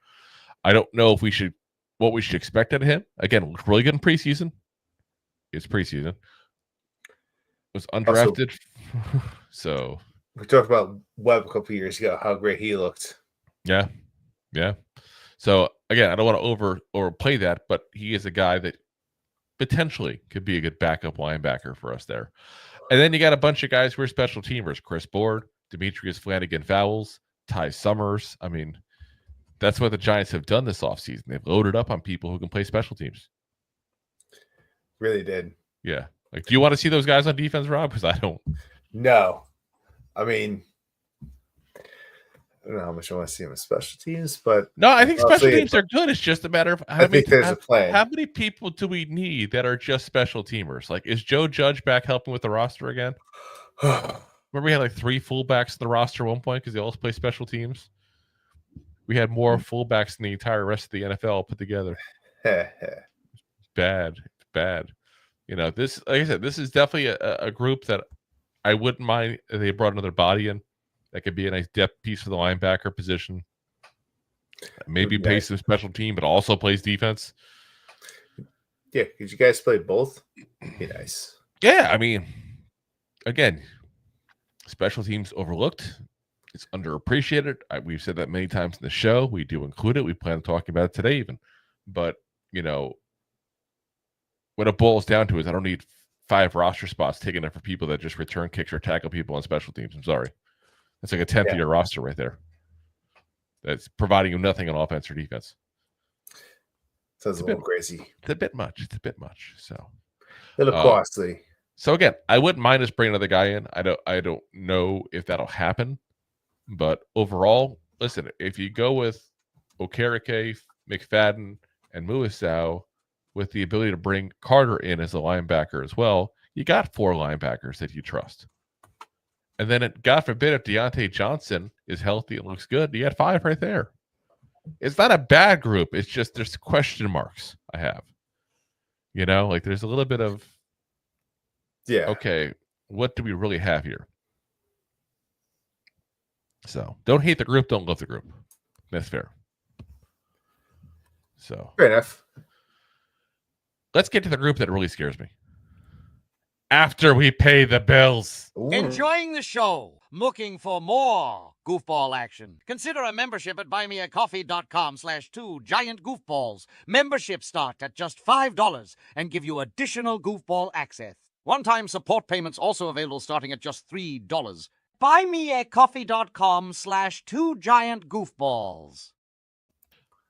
I don't know what we should expect out of him. Again, looked really good in preseason. It's preseason. Was undrafted. Also, so we talked about Webb a couple years ago, how great he looked. Yeah. So again, I don't want to overplay that, but he is a guy that potentially could be a good backup linebacker for us there. And then you got a bunch of guys who are special teamers: Chris Board, Demetrius Flanagan-Fowles, Ty Summers. I mean, that's what the Giants have done this offseason. They've loaded up on people who can play special teams. Really did. Yeah. Like, do you want to see those guys on defense, Rob? Because I don't. No. I mean, I don't know how much I want to see them in special teams, but no, I think special teams are good. It's just a matter of I think there's a plan. How many people do we need that are just special teamers? Like, is Joe Judge back helping with the roster again? Remember, we had like 3 fullbacks in the roster at one point because they all play special teams. We had more fullbacks than the entire rest of the NFL put together. Bad. This, like I said, this is definitely a group that I wouldn't mind if they brought another body in. That could be a nice depth piece for the linebacker position. Maybe plays some special team, but also plays defense. Yeah, because you guys play both. Be nice. Yeah, I mean, again, special teams overlooked. It's underappreciated. We've said that many times in the show. We do include it. We plan on talking about it today even. But, what it boils down to is I don't need 5 roster spots taken up for people that just return kicks or tackle people on special teams. I'm sorry. It's like a 10th-year roster right there. That's providing you nothing on offense or defense. Sounds a little crazy. It's a bit much. So a little costly. So again, I wouldn't mind us bringing another guy in. I don't know if that'll happen, but overall, listen, if you go with Okereke, McFadden, and Muasau with the ability to bring Carter in as a linebacker as well, you got 4 linebackers that you trust. And then, God forbid, if Deontay Johnson is healthy and looks good, you had 5 right there. It's not a bad group. It's just there's question marks I have. Like there's a little bit of, okay, what do we really have here? So don't hate the group, don't love the group. That's fair. So fair enough. Let's get to the group that really scares me. After we pay the bills. Ooh. Enjoying the show? Looking for more goofball action? Consider a membership at buymeacoffee.com/2giantgoofballs. Memberships start at just $5 and give you additional goofball access. One-time support payments also available starting at just $3. Buymeacoffee.com/2giantgoofballs.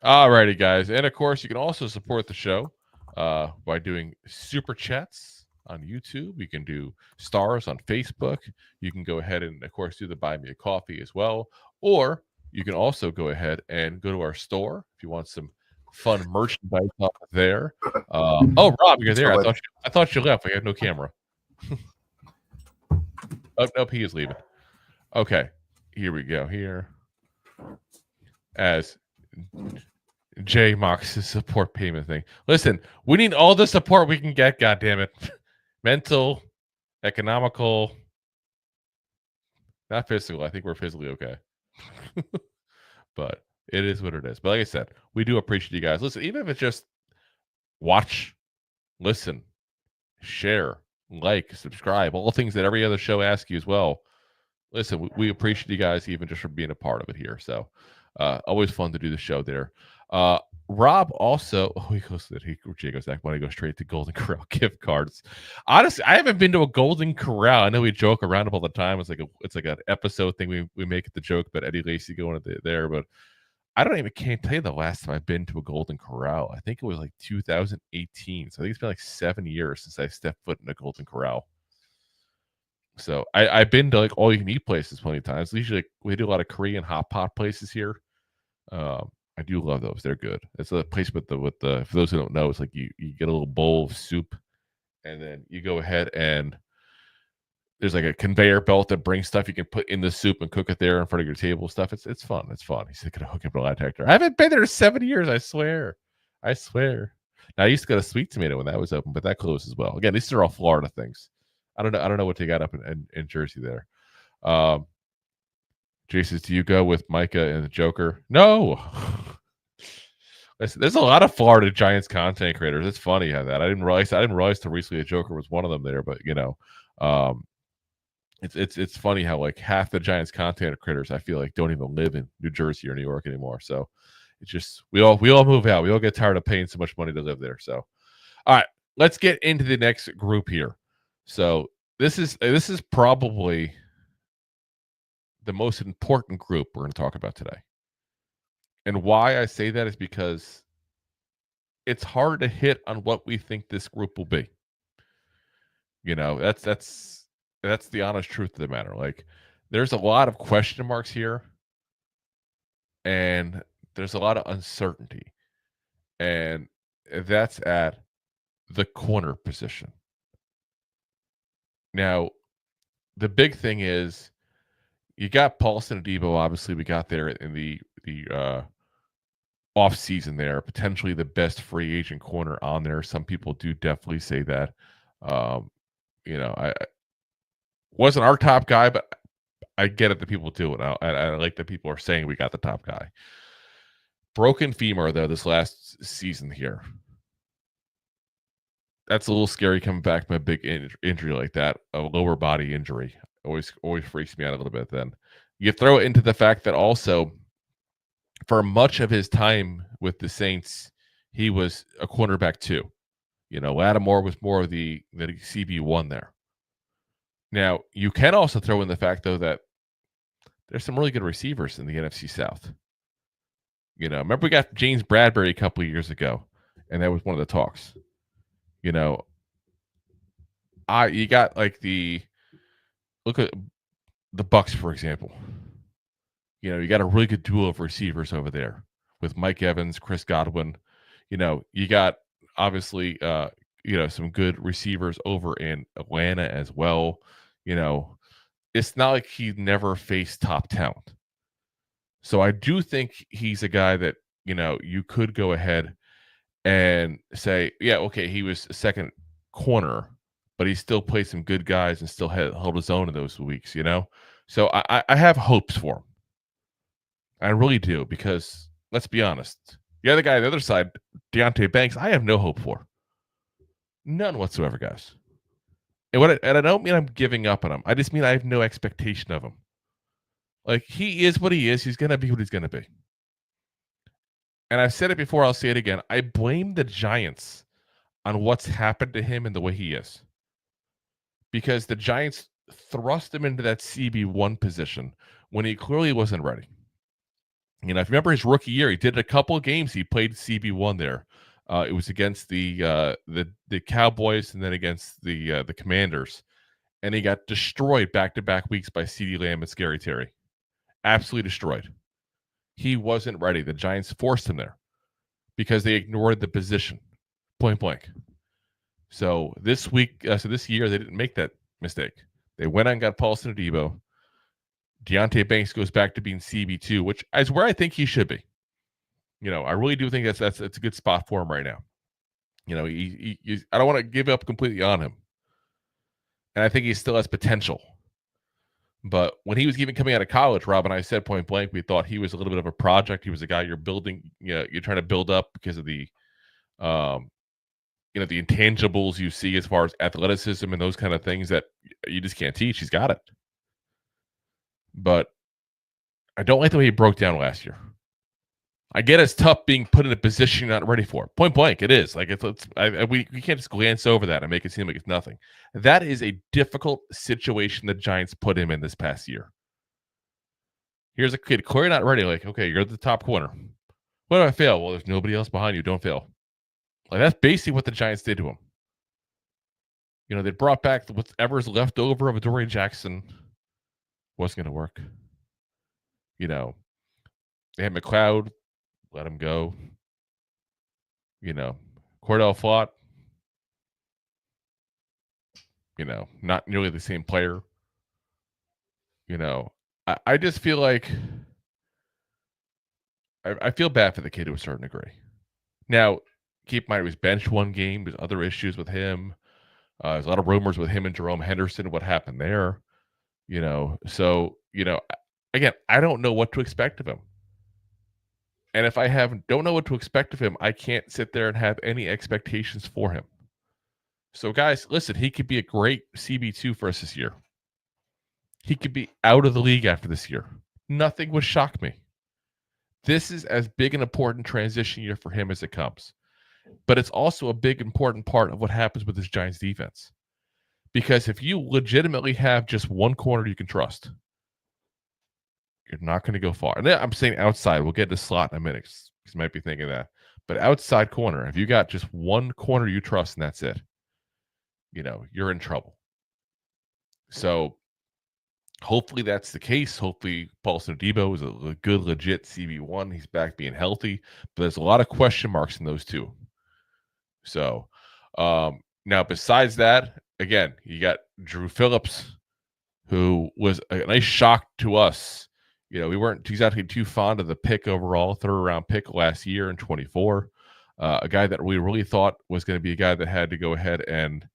Alrighty, guys. And of course, you can also support the show by doing super chats on YouTube. You can do stars on Facebook. You can go ahead and, of course, do the Buy Me a Coffee as well. Or you can also go ahead and go to our store if you want some fun merchandise up there. Oh, Rob, you're there. I thought you left. We had no camera. Nope, he is leaving. Okay, here we go. Here, as Jay mocks his support payment thing. Listen, we need all the support we can get. God damn it. Mental, economical, not physical. I think we're physically okay. But it is what it is. But like I said, we do appreciate you guys. Listen, even if it's just watch, listen, share, like, subscribe, all things that every other show asks you as well. Listen, we appreciate you guys even just for being a part of it here. So always fun to do the show there. Rob also, Jay goes back. Want to go straight to Golden Corral gift cards? Honestly, I haven't been to a Golden Corral. I know we joke around all the time. It's like an episode thing we make it the joke about Eddie Lacy going there, but I can't tell you the last time I've been to a Golden Corral. I think it was like 2018. So I think it's been like 7 years since I stepped foot in a Golden Corral. So I've been to like all you can eat places plenty of times. Usually we do a lot of Korean hot pot places here. I do love those. They're good. It's a place with the for those who don't know, it's like you get a little bowl of soup and then you go ahead and there's like a conveyor belt that brings stuff you can put in the soup and cook it there in front of your table stuff. It's fun. It's fun. He's going to hook up a lie detector. I haven't been there in 7 years. I swear. Now, I used to go to Sweet Tomato when that was open, but that closed as well. Again, these are all Florida things. I don't know what they got up in Jersey there. Jason, do you go with Micah and the Joker? No. There's a lot of Florida Giants content creators. It's funny how that I didn't realize till recently the Joker was one of them there, but it's funny how like half the Giants content creators I feel like don't even live in New Jersey or New York anymore. So it's just we all move out. We all get tired of paying so much money to live there. So all right, let's get into the next group here. So this is probably the most important group we're going to talk about today. And why I say that is because it's hard to hit on what we think this group will be. That's the honest truth of the matter. Like, there's a lot of question marks here, and there's a lot of uncertainty, and that's at the corner position. Now, the big thing is you got Paulson and Debo. Obviously, we got there in the off season there, potentially the best free agent corner on there. Some people do definitely say that. I wasn't our top guy, but I get it that people do it. I like that people are saying we got the top guy. Broken femur though this last season here. That's a little scary coming back from a big injury like that, a lower body injury. Always freaks me out a little bit. Then you throw it into the fact that also, for much of his time with the Saints, he was a cornerback too. Lattimore was more of the CB1 there. Now, you can also throw in the fact, though, that there's some really good receivers in the NFC South. Remember we got James Bradbury a couple of years ago, and that was one of the talks. You got like look at the Bucs, for example. You got a really good duo of receivers over there with Mike Evans, Chris Godwin. You got obviously some good receivers over in Atlanta as well. It's not like he never faced top talent. So I do think he's a guy that, you could go ahead and say, yeah, okay, he was a second corner, but he still played some good guys and still held his own in those weeks, So I have hopes for him. I really do, because let's be honest, the other guy on the other side, Deonte Banks, I have no hope for. None whatsoever, guys. And I don't mean I'm giving up on him. I just mean I have no expectation of him. Like, he is what he is. He's going to be what he's going to be. And I've said it before, I'll say it again. I blame the Giants on what's happened to him and the way he is. Because the Giants thrust him into that CB1 position when he clearly wasn't ready. If you remember his rookie year, he did a couple of games. He played CB1 there. It was against the Cowboys and then against the Commanders, and he got destroyed back-to-back weeks by CeeDee Lamb and Scary Terry. Absolutely destroyed. He wasn't ready. The Giants forced him there because they ignored the position, point blank. So this year they didn't make that mistake. They went out and got Paulson and Debo. Deonte Banks goes back to being CB2, which is where I think he should be. I really do think that's a good spot for him right now. I don't want to give up completely on him. And I think he still has potential. But when he was even coming out of college, Rob and I said point blank, we thought he was a little bit of a project. He was a guy you're building, you're trying to build up because of the the intangibles you see as far as athleticism and those kind of things that you just can't teach. He's got it. But I don't like the way he broke down last year. I get it's tough being put in a position you're not ready for. Point blank, it is. Like we can't just glance over that and make it seem like it's nothing. That is a difficult situation the Giants put him in this past year. Here's a kid, clearly not ready. Like, okay, you're the top corner. What if I fail? Well, there's nobody else behind you. Don't fail. Like, that's basically what the Giants did to him. They brought back whatever's left over of Adoree Jackson. Wasn't going to work. They had McLeod. Let him go. Cordell Flott. Not nearly the same player. I just feel like I feel bad for the kid to a certain degree. Now, keep in mind he was benched one game. There's other issues with him. There's a lot of rumors with him and Jerome Henderson. What happened there? So again, I don't know what to expect of him. And if I don't know what to expect of him, I can't sit there and have any expectations for him. So, guys, listen, he could be a great CB2 for us this year. He could be out of the league after this year. Nothing would shock me. This is as big an important transition year for him as it comes. But it's also a big, important part of what happens with this Giants defense. Because if you legitimately have just one corner you can trust, you're not going to go far. And I'm saying outside. We'll get to slot in a minute because you might be thinking that. But outside corner, if you got just one corner you trust and that's it, you're in trouble. So hopefully that's the case. Hopefully Paulson Adebo is a good, legit CB1. He's back being healthy. But there's a lot of question marks in those two. So now besides that, again, you got Drew Phillips, who was a nice shock to us. We weren't exactly too fond of the pick overall, 3rd round pick last year in 24. A guy that we really thought was going to be a guy that had to go ahead and,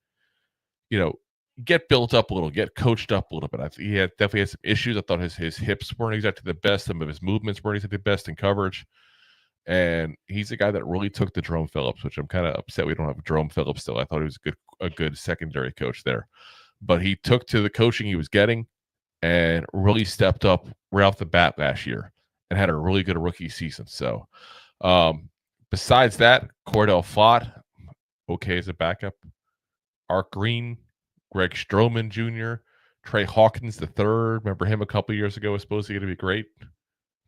get built up a little, get coached up a little bit. He definitely had some issues. I thought his hips weren't exactly the best. Some of his movements weren't exactly the best in coverage. And he's a guy that really took to Jerome Phillips, which I'm kind of upset we don't have Jerome Phillips still. I thought he was a good secondary coach there. But he took to the coaching he was getting and really stepped up right off the bat last year and had a really good rookie season. So besides that, Cordell Flott, okay as a backup. Art Green, Greg Stroman Jr., Trey Hawkins III. Remember him a couple years ago was supposedly going to be great.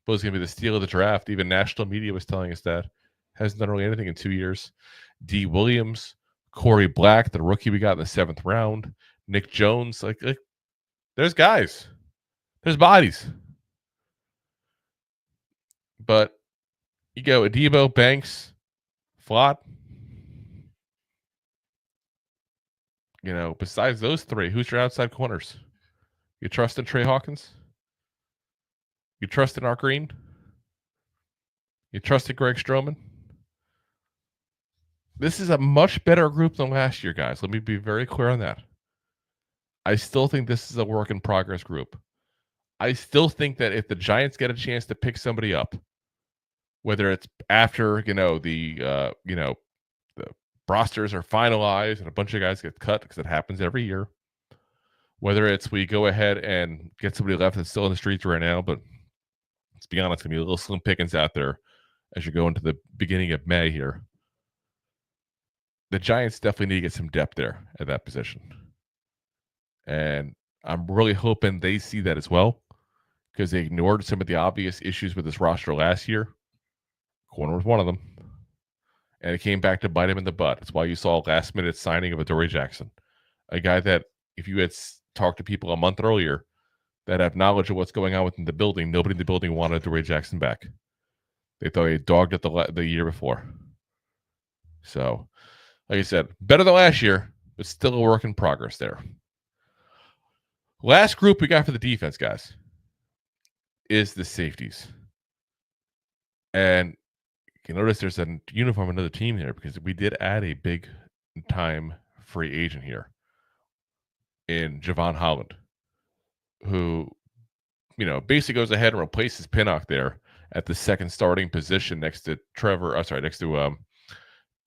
Supposedly going to be the steal of the draft. Even national media was telling us that. Hasn't done really anything in 2 years. D. Williams, Corey Black, the rookie we got in the 7th round. Nick Jones. Like there's guys. There's bodies. But you go Adebo, Banks, Flott. Besides those three, who's your outside corners? You trust in Trey Hawkins? You trust in Art Green? You trust in Greg Stroman? This is a much better group than last year, guys. Let me be very clear on that. I still think this is a work in progress group. I still think that if the Giants get a chance to pick somebody up, whether it's after the rosters are finalized and a bunch of guys get cut because it happens every year, whether it's we go ahead and get somebody left that's still in the streets right now, but let's be honest, it's gonna be a little slim pickings out there as you go into the beginning of May here. The Giants definitely need to get some depth there at that position. And I'm really hoping they see that as well, because they ignored some of the obvious issues with this roster last year. Corner was one of them. And it came back to bite him in the butt. That's why you saw a last-minute signing of Adoree Jackson, a guy that if you had talked to people a month earlier that have knowledge of what's going on within the building, nobody in the building wanted Adoree Jackson back. They thought he dogged it the year before. So, like I said, better than last year, but still a work in progress there. Last group we got for the defense, guys, is the safeties. And you notice there's a uniform of another team here because we did add a big-time free agent here in Javon Holland, who, basically goes ahead and replaces Pinnock there at the second starting position next to Tyler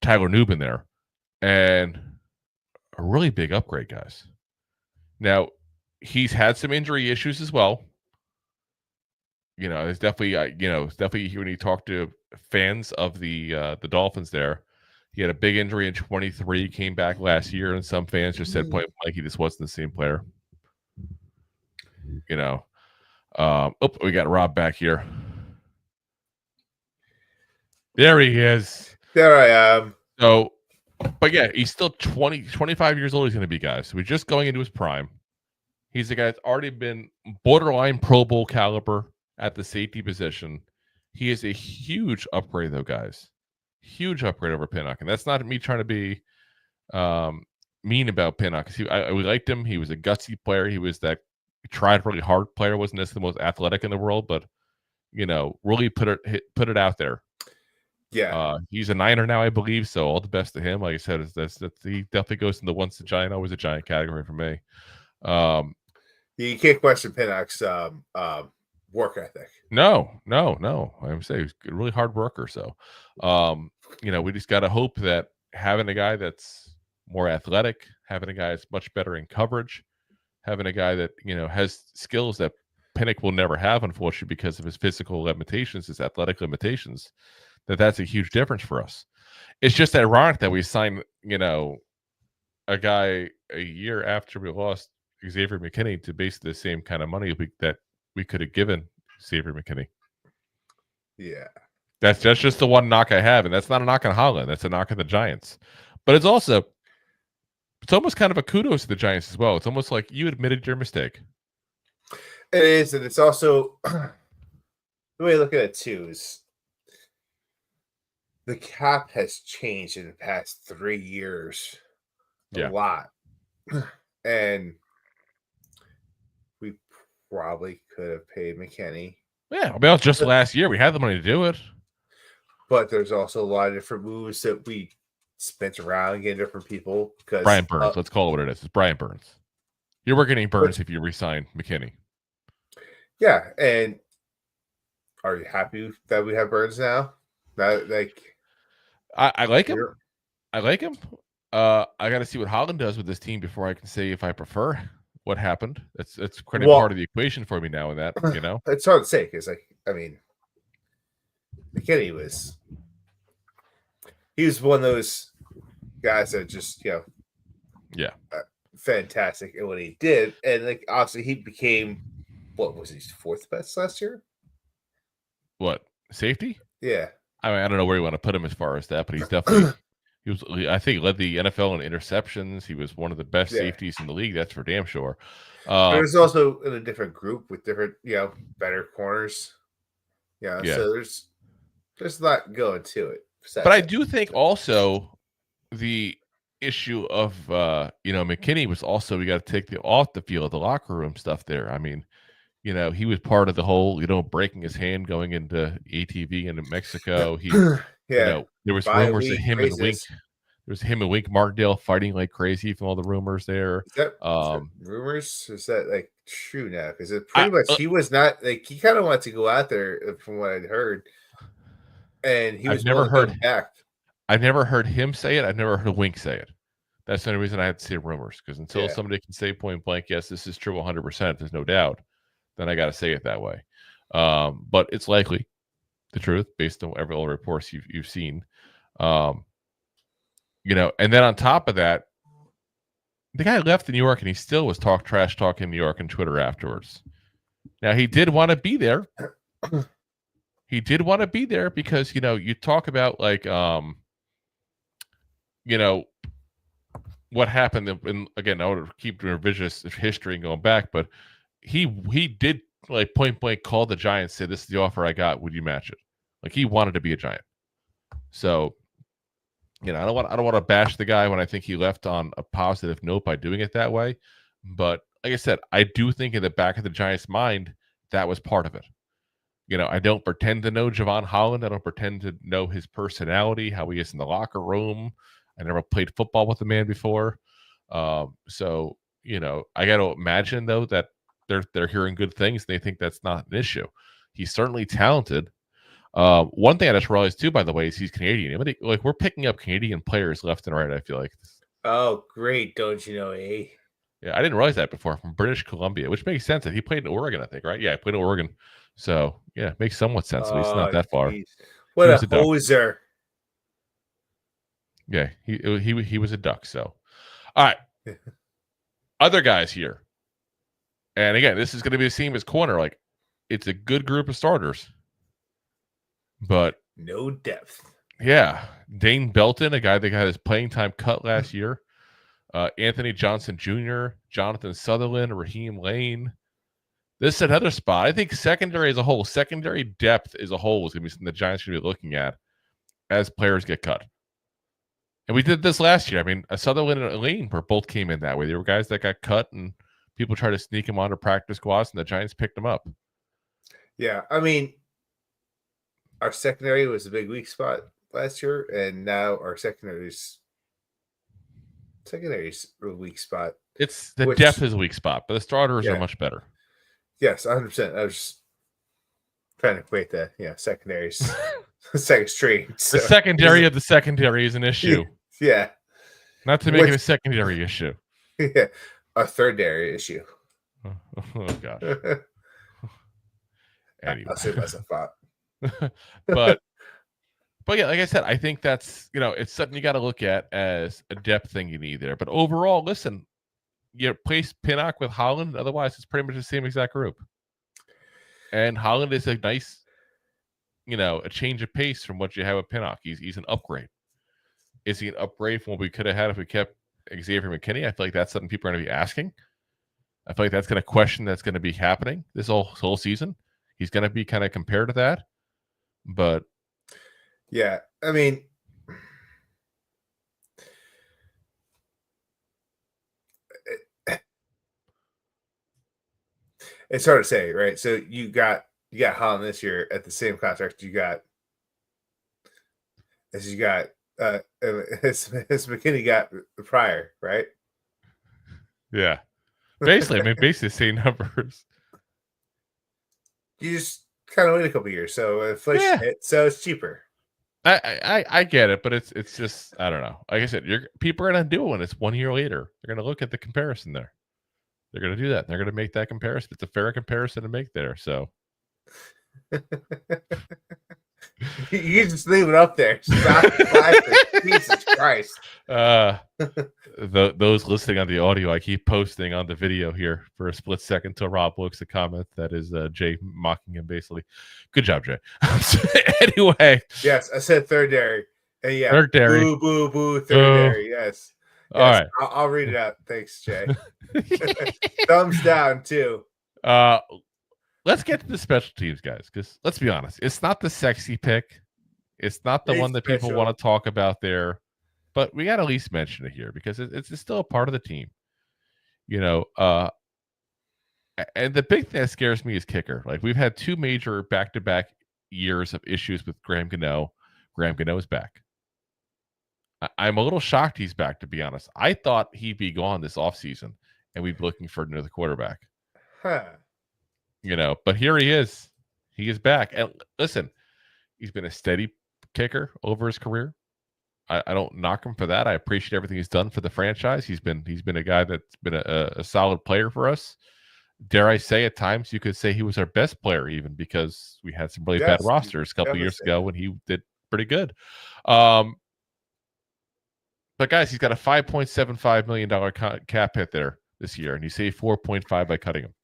Newbin there. And a really big upgrade, guys. Now, he's had some injury issues as well. It's definitely when you talk to fans of the Dolphins there, he had a big injury in 23, came back last year, and some fans just said point blank he just wasn't the same player. We got Rob back here. There he is. There I am. So, but yeah, he's still 25 years old. He's going to be, guys. So he's just going into his prime. He's a guy that's already been borderline Pro Bowl caliber at the safety position. He is a huge upgrade, though, guys. Huge upgrade over Pinnock. And that's not me trying to be mean about Pinnock. We liked him. He was a gutsy player. He was that tried really hard player. Wasn't necessarily the most athletic in the world, but, really put it out there. Yeah. He's a Niner now, I believe. So all the best to him. Like I said, he definitely goes in the once a Giant, always a Giant category for me. You can't question Pinnock's work ethic. No. I would say he's a really hard worker. So, we just got to hope that having a guy that's more athletic, having a guy that's much better in coverage, having a guy that, has skills that Pinnock will never have, unfortunately, because of his physical limitations, his athletic limitations, that's a huge difference for us. It's just ironic that we signed, a guy a year after we lost Xavier McKinney to basically the same kind of money that we could have given Xavier McKinney. Yeah. That's just the one knock I have, and that's not a knock on Holland. That's a knock on the Giants. But it's almost kind of a kudos to the Giants as well. It's almost like you admitted your mistake. It is, and it's also the way I look at it too is the cap has changed in the past 3 years a lot. And we probably could have paid McKinney. Yeah, I mean, just last year. We had the money to do it. But there's also a lot of different moves that we spent around getting different people. Because Brian Burns, let's call it what it is. It's Brian Burns. You were getting Burns if you re-signed McKinney. Yeah, and are you happy that we have Burns now? I like him. I like him. I got to see what Holland does with this team before I can say if I prefer what happened. It's quite a part of the equation for me now. In that, it's hard to say because, McKinney he was one of those guys that just fantastic at what he did, and obviously he became what was he, fourth best last year? What, safety? Yeah. I mean, I don't know where you want to put him as far as that, but he's definitely I think he led the NFL in interceptions. He was one of the best safeties in the league. That's for damn sure. There's also in a different group with different, better corners. Yeah. So there's a lot going to it. But I do think also the issue of McKinney was also, we got to take off the field, the locker room stuff there. I mean, he was part of the whole, breaking his hand going into ATV into Mexico. He, there was rumors of him and Wink. There was him and Wink Martindale fighting like crazy from all the rumors there. Is that rumors? Is that true now? Because it pretty much he was not he kind of wanted to go out there from what I'd heard, and he was never heard back. I've never heard him say it. I've never heard Wink say it. That's the only reason I had to say rumors, because until somebody can say point blank, yes, this is true 100%, there's no doubt, then I got to say it that way. But it's likely the truth based on all the reports you've seen. And then on top of that, the guy left New York and he still was trash talking New York on Twitter afterwards. Now, he did want to be there. He did want to be there because, you talk about what happened. And again, I would keep doing revisionist history and going back, but he did point blank call the Giants, say, this is the offer I got. Would you match it? He wanted to be a Giant. So, I don't want to bash the guy when I think he left on a positive note by doing it that way. But like I said, I do think in the back of the Giants' mind, that was part of it. I don't pretend to know Javon Holland. I don't pretend to know his personality, how he is in the locker room. I never played football with the man before. So, I got to imagine, though, that they're hearing good things and they think that's not an issue. He's certainly talented. One thing I just realized too, by the way, is he's Canadian. We're picking up Canadian players left and right, I feel like. Oh, great. Don't you know, eh? Yeah, I didn't realize that before, from British Columbia, which makes sense. That he played in Oregon, I think, right? Yeah, he played in Oregon. So, yeah, it makes somewhat sense. At least not that far. What a hoser. Yeah, he was a Duck. So, all right. Other guys here. And again, this is going to be the same as corner. It's a good group of starters. But no depth. Yeah. Dane Belton, a guy that got his playing time cut last year. Anthony Johnson Jr., Jonathan Sutherland, Raheem Lane. This is another spot. I think secondary as a whole, secondary depth as a whole is going to be something the Giants should be looking at as players get cut. And we did this last year. I mean, Sutherland and Lane both came in that way. They were guys that got cut and people tried to sneak them onto practice squads and the Giants picked them up. Yeah. I mean, our secondary was a big weak spot last year, and now our secondary's a weak spot. It's the depth is a weak spot, but the starters are much better. Yes, 100%. I was just trying to equate that. Secondary's second string. So. The secondary of the secondary is an issue. Yeah. Not to make it a secondary issue. Yeah. A thirdary issue. Oh gosh. Anyway. I'll save myself out. but yeah, like I said, I think that's, it's something you got to look at as a depth thing you need there. But overall, listen, you place Pinnock with Holland. Otherwise, it's pretty much the same exact group. And Holland is a nice, a change of pace from what you have with Pinnock. He's an upgrade. Is he an upgrade from what we could have had if we kept Xavier McKinney? I feel like that's something people are going to be asking. I feel like that's going to question that's going to be happening this whole season. He's going to be kind of compared to that. But yeah, I mean, it's hard to say, right? So you got Holland this year at the same contract as McKinney got prior, right? Yeah, basically the same numbers. You just kind of wait a couple years, so inflation hits, so it's cheaper. I get it, but it's just, I don't know. Like I said, people are gonna do it when it's 1 year later. They're gonna look at the comparison there. They're gonna do that. They're gonna make that comparison. It's a fair comparison to make there. So you just leave it up there. Stop laughing. Jesus Christ. Those listening on the audio, I keep posting on the video here for a split second till Rob looks a comment. That is Jay mocking him basically. Good job, Jay. Anyway. Yes, I said thirdary. And thirdary. Boo, boo, boo, thirdary. Yes. All right. I'll read it out. Thanks, Jay. Thumbs down, too. Let's get to the special teams, guys, because let's be honest, it's not the sexy pick. It's not the one that people want to talk about there, but we got to at least mention it here because it's still a part of the team. And the big thing that scares me is kicker. Like, we've had 2 major back-to-back years of issues with Graham Gano. Graham Gano is back. I'm a little shocked he's back, to be honest. I thought he'd be gone this offseason and we'd be looking for another quarterback. But here he is. He is back. And listen, he's been a steady kicker over his career. I don't knock him for that. I appreciate everything he's done for the franchise. He's been a guy that's been a solid player for us. Dare I say, at times you could say he was our best player, even because we had some really bad rosters a couple of years ago when he did pretty good. But guys, he's got a $5.75 million cap hit there this year, and you save 4.5 by cutting him.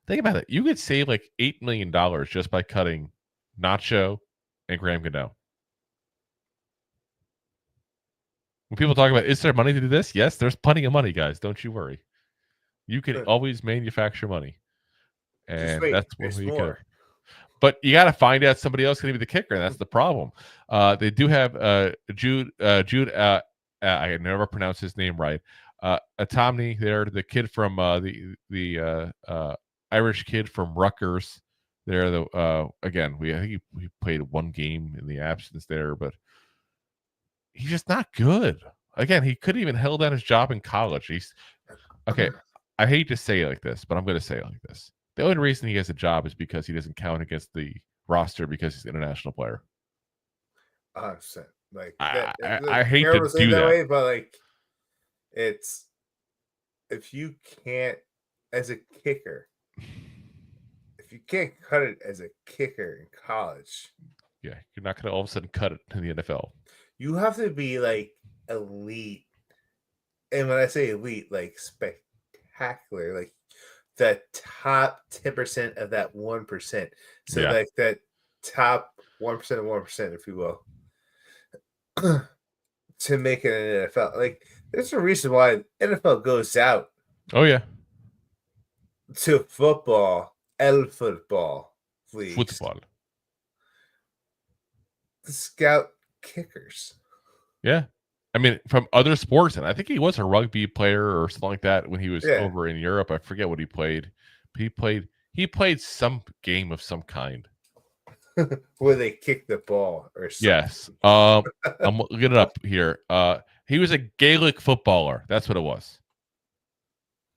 Think about it. You could save like $8 million just by cutting Nacho and Graham Gano. When people talk about, is there money to do this? Yes, there's plenty of money, guys. Don't you worry. You can always manufacture money. And that's what we can. But you got to find out somebody else can be the kicker, and that's the problem. They do have Jude. I can never pronounce his name right. Atomni there, the kid from the Irish kid from Rutgers. There, again, I think he played 1 game in the absence there, but he's just not good. Again, he couldn't even held down his job in college. He's okay. I hate to say it like this, but I'm going to say it like this. The only reason he has a job is because he doesn't count against the roster because he's an international player. 100%. Like I hate to do that way, but like it's if you can't as a kicker, if you can't cut it as a kicker in college, you're not going to all of a sudden cut it in the NFL. You have to be like elite, and when I say elite, like spectacular, like the top 10% of that 1%. So like that top 1% of 1%, if you will, to make it an NFL. Like there's a reason why NFL goes out. Oh yeah. To football, football leagues. Football. The scout kickers. Yeah. I mean, from other sports, and I think he was a rugby player or something like that when he was over in Europe. I forget what he played. But he played some game of some kind. Where they kick the ball or something. Yes. I'm looking it up here. He was a Gaelic footballer. That's what it was.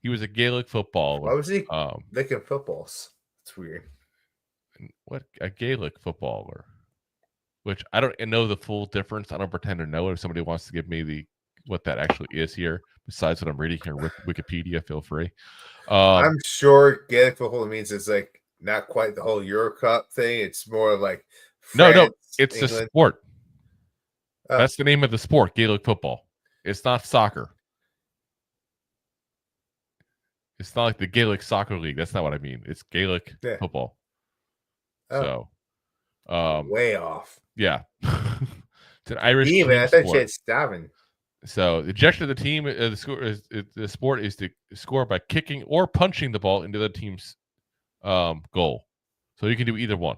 He was a Gaelic footballer. Why was he licking footballs? It's weird. What a Gaelic footballer? Which I don't know the full difference. I don't pretend to know it. If somebody wants to give me what that actually is here, besides what I'm reading here with Wikipedia, feel free. I'm sure Gaelic football means it's like not quite the whole Euro Cup thing. It's more like France, no, it's England. a sport. That's the name of the sport, Gaelic football. It's not soccer. It's not like the Gaelic Soccer League. That's not what I mean. It's Gaelic football. So, way off. Yeah, it's an Irish. Even I thought you had stabbing. So the objective of the team, the sport is to score by kicking or punching the ball into the team's goal. So you can do either one.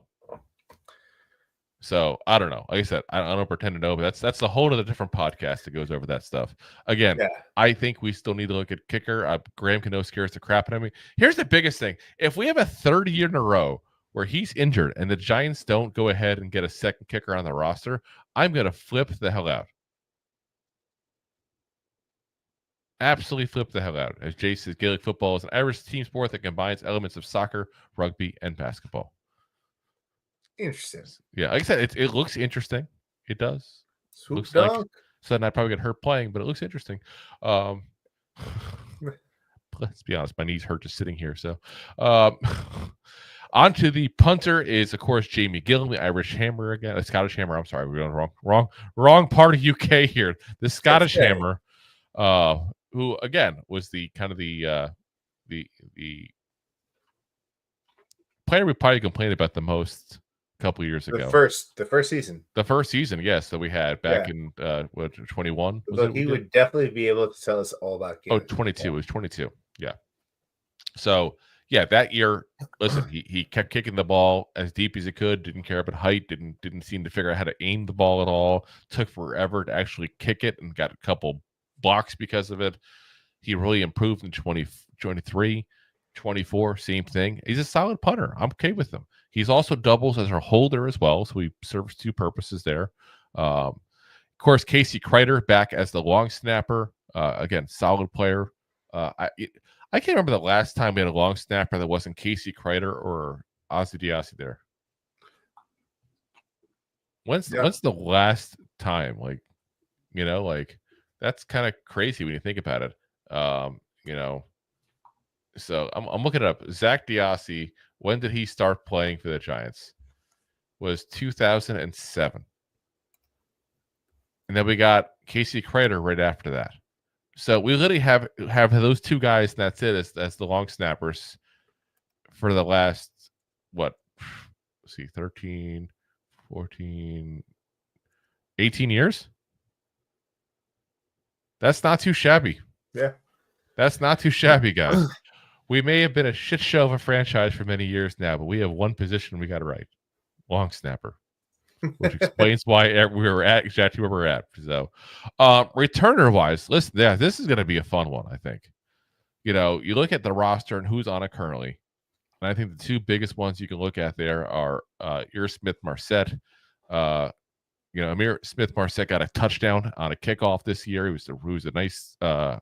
So I don't know. Like I said, I don't pretend to know, but that's a whole other different podcast that goes over that stuff. Again, I think we still need to look at kicker. Graham Cano scares the crap out of me. Here's the biggest thing: if we have a third year in a row where he's injured and the Giants don't go ahead and get a second kicker on the roster, I'm gonna flip the hell out. Absolutely flip the hell out. As Jay says, Gaelic football is an Irish team sport that combines elements of soccer, rugby, and basketball. Interesting. Yeah, like I said, it looks interesting. It does. Swoop looks like so I'd probably get hurt playing, but it looks interesting. Let's be honest, my knees hurt just sitting here. So on to the punter is, of course, Jamie Gillan, the Irish Hammer again. Scottish Hammer. I'm sorry, we're going wrong part of UK here. The Scottish Hammer, who again was the kind of the player we probably complained about the most a couple of years ago. The first season. The first season, yes, that we had back in 21. He would definitely be able to tell us all about games. 22. It was 22. Yeah. So yeah, that year, listen, he kept kicking the ball as deep as he could, didn't care about height, didn't seem to figure out how to aim the ball at all. Took forever to actually kick it and got a couple blocks because of it. He really improved in 23, 24, same thing. He's a solid punter. I'm okay with him. He's also doubles as a holder as well, so he serves two purposes there. Of course, Casey Kreider back as the long snapper. Again, solid player. I can't remember the last time we had a long snapper that wasn't Casey Kreider or Ozzy Diassi there. When's the last time? That's kind of crazy when you think about it. So I'm looking it up. Zach Diassi, when did he start playing for the Giants? Was 2007. And then we got Casey Kreider right after that. So we literally have those two guys, and that's it, as the long snappers for the last, 13, 14, 18 years? That's not too shabby. Yeah. That's not too shabby, guys. We may have been a shit show of a franchise for many years now, but we have one position we got to right. Long snapper. Which explains why we were at exactly where we're at. So, returner-wise, listen, this is going to be a fun one, I think. You look at the roster and who's on it currently, and I think the two biggest ones you can look at there are Ihir Smith-Marsette. Ihir Smith-Marsette got a touchdown on a kickoff this year. He was a nice, I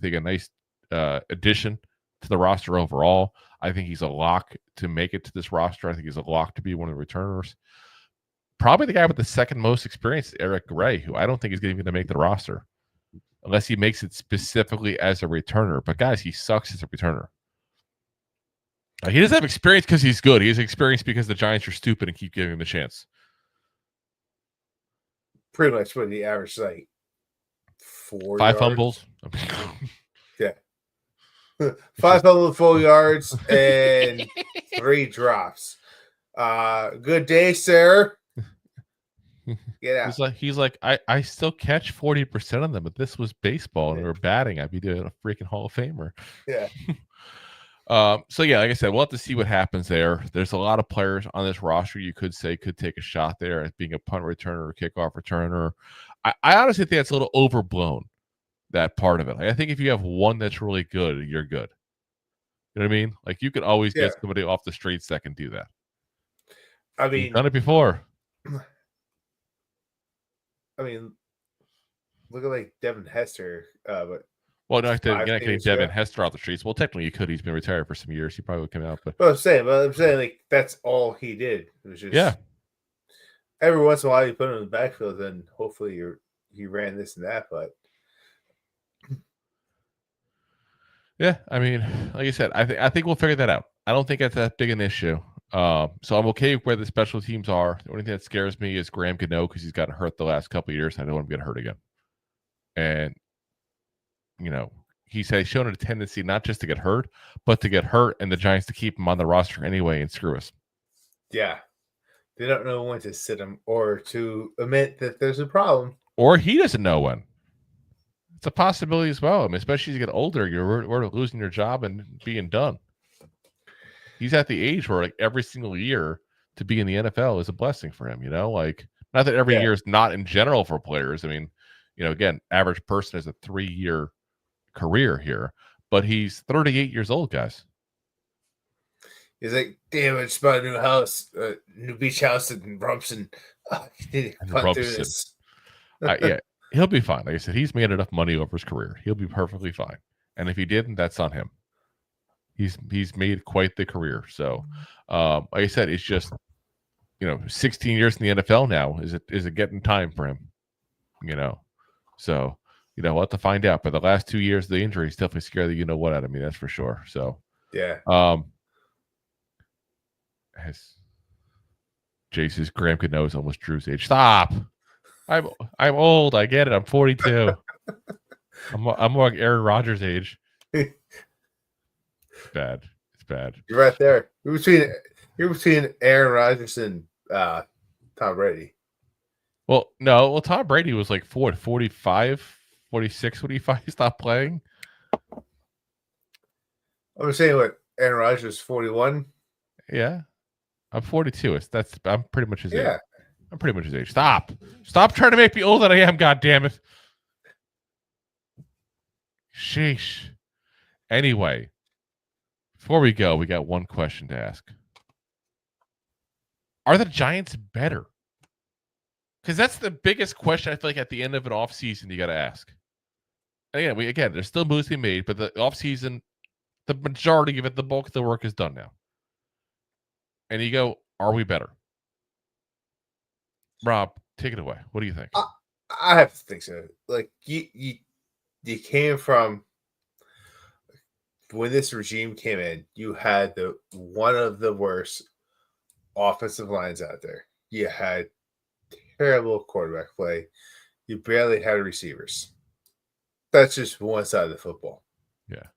think, a nice addition to the roster overall. I think he's a lock to make it to this roster. I think he's a lock to be one of the returners. Probably the guy with the second most experience, Eric Gray, who I don't think is going to make the roster unless he makes it specifically as a returner. But guys, he sucks as a returner. He doesn't have experience because he's good. He has experience because the Giants are stupid and keep giving him a chance. Pretty much what the average 5 yards. fumbles. Yeah. 5 fumbles, 4 yards, and 3 drops. Good day, sir. Get out. He's like, I still catch 40% of them, but this was baseball and we were batting. I'd be doing a freaking Hall of Famer. Yeah. So yeah, like I said, we'll have to see what happens there. There's a lot of players on this roster you could say could take a shot there as being a punt returner or kickoff returner. I honestly think that's a little overblown, that part of it. I think if you have one that's really good, you're good. You know what I mean? Like you could always get somebody off the streets that can do that. I mean, he's done it before. I mean, look at like Devin Hester, but Well, no, you're not getting years Devin ago. Hester off the streets. Well, technically, you could. He's been retired for some years. He probably would come out, but I'm saying like that's all he did. It was just yeah. Every once in a while you put him in the backfield, and hopefully he ran this and that. But Yeah, I mean, like I said, I think we'll figure that out. I don't think that's that big an issue. So I'm okay with where the special teams are. The only thing that scares me is Graham Gano because he's gotten hurt the last couple of years. I don't want him to get hurt again. And he's shown a tendency not just to get hurt, but to get hurt and the Giants to keep him on the roster anyway and screw us. Yeah, they don't know when to sit him or to admit that there's a problem, or he doesn't know when. It's a possibility as well. I mean, especially as you get older, you're losing your job and being done. He's at the age where like every single year to be in the NFL is a blessing for him. Like not that every year is not in general for players. I mean, again, average person has a 3-year career here, but he's 38 years old, guys. He's like, damn, I just bought a new house, new beach house in Rumson. Yeah, he'll be fine. Like I said, he's made enough money over his career. He'll be perfectly fine. And if he didn't, that's on him. He's made quite the career. So, like I said, it's just 16 years in the NFL now. Is it getting time for him? So we'll have to find out. But the last 2 years of the injury, he's definitely scared the what out of me. That's for sure. So yeah. Jason's Graham Gano is almost Drew's age. Stop. I'm old. I get it. I'm 42. I'm more like Aaron Rodgers' age. It's bad. It's bad. You're right there. You're between Aaron Rodgers and Tom Brady. Well, no. Well, Tom Brady was like 45, 46 when he finally stopped playing. I'm saying what Aaron Rodgers 41. Yeah, I'm 42. I'm pretty much his age. Yeah. I'm pretty much his age. Stop trying to make me older than I am. God damn it. Sheesh. Anyway, before we go, we got one question to ask. Are the Giants better? Because that's the biggest question I feel like at the end of an offseason you got to ask. And again, there's still moves to be made, but the offseason, the majority of it, the bulk of the work is done now. And you go, are we better? Rob, take it away. What do you think? I have to think so. Like you came from when this regime came in, you had one of the worst offensive lines out there. You had terrible quarterback play. You barely had receivers. That's just one side of the football. Yeah.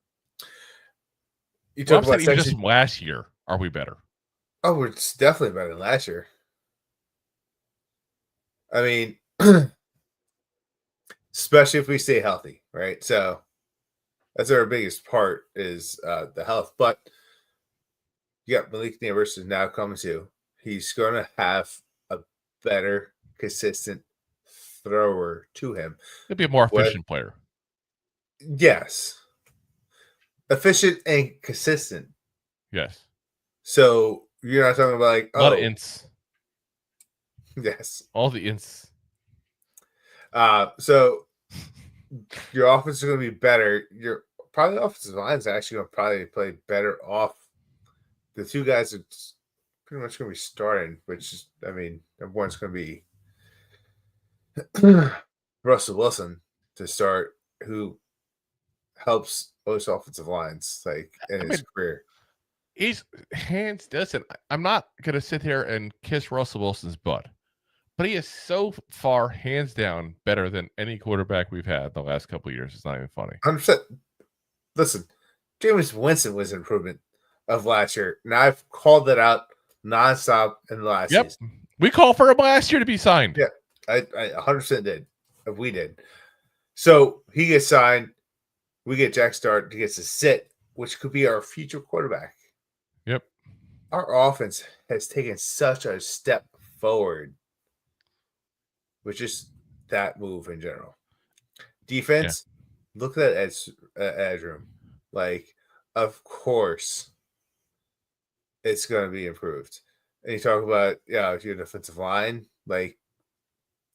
You talk about even just last year. Are we better? Oh, it's definitely better than last year. I mean, especially if we stay healthy, right? So that's our biggest part is the health. But you got Malik Neighbors is now coming to. He's going to have a better, consistent thrower to him. He'll be a more efficient player. Yes. Efficient and consistent. Yes. So you're not talking about like a lot of ints. Yes. All the ints. So your offense is going to be better. Your probably offensive line is actually going to probably play better off. The two guys are pretty much going to be starting, which is, I mean, one's going to be Russell Wilson to start, who helps most offensive lines his career. He's listen, I'm not going to sit here and kiss Russell Wilson's butt, but he is so far, hands down, better than any quarterback we've had the last couple of years. It's not even funny. 100%. Listen, Jameis Winston was an improvement of last year. Now I've called it out nonstop in the last season. We called for him last year to be signed. Yeah, I 100% did. We did. So he gets signed. We get Jack Start. He gets to sit, which could be our future quarterback. Yep. Our offense has taken such a step forward, which is that move in general. Defense, look at that edge room. Like, of course, it's going to be improved. And you talk about your defensive line. Like,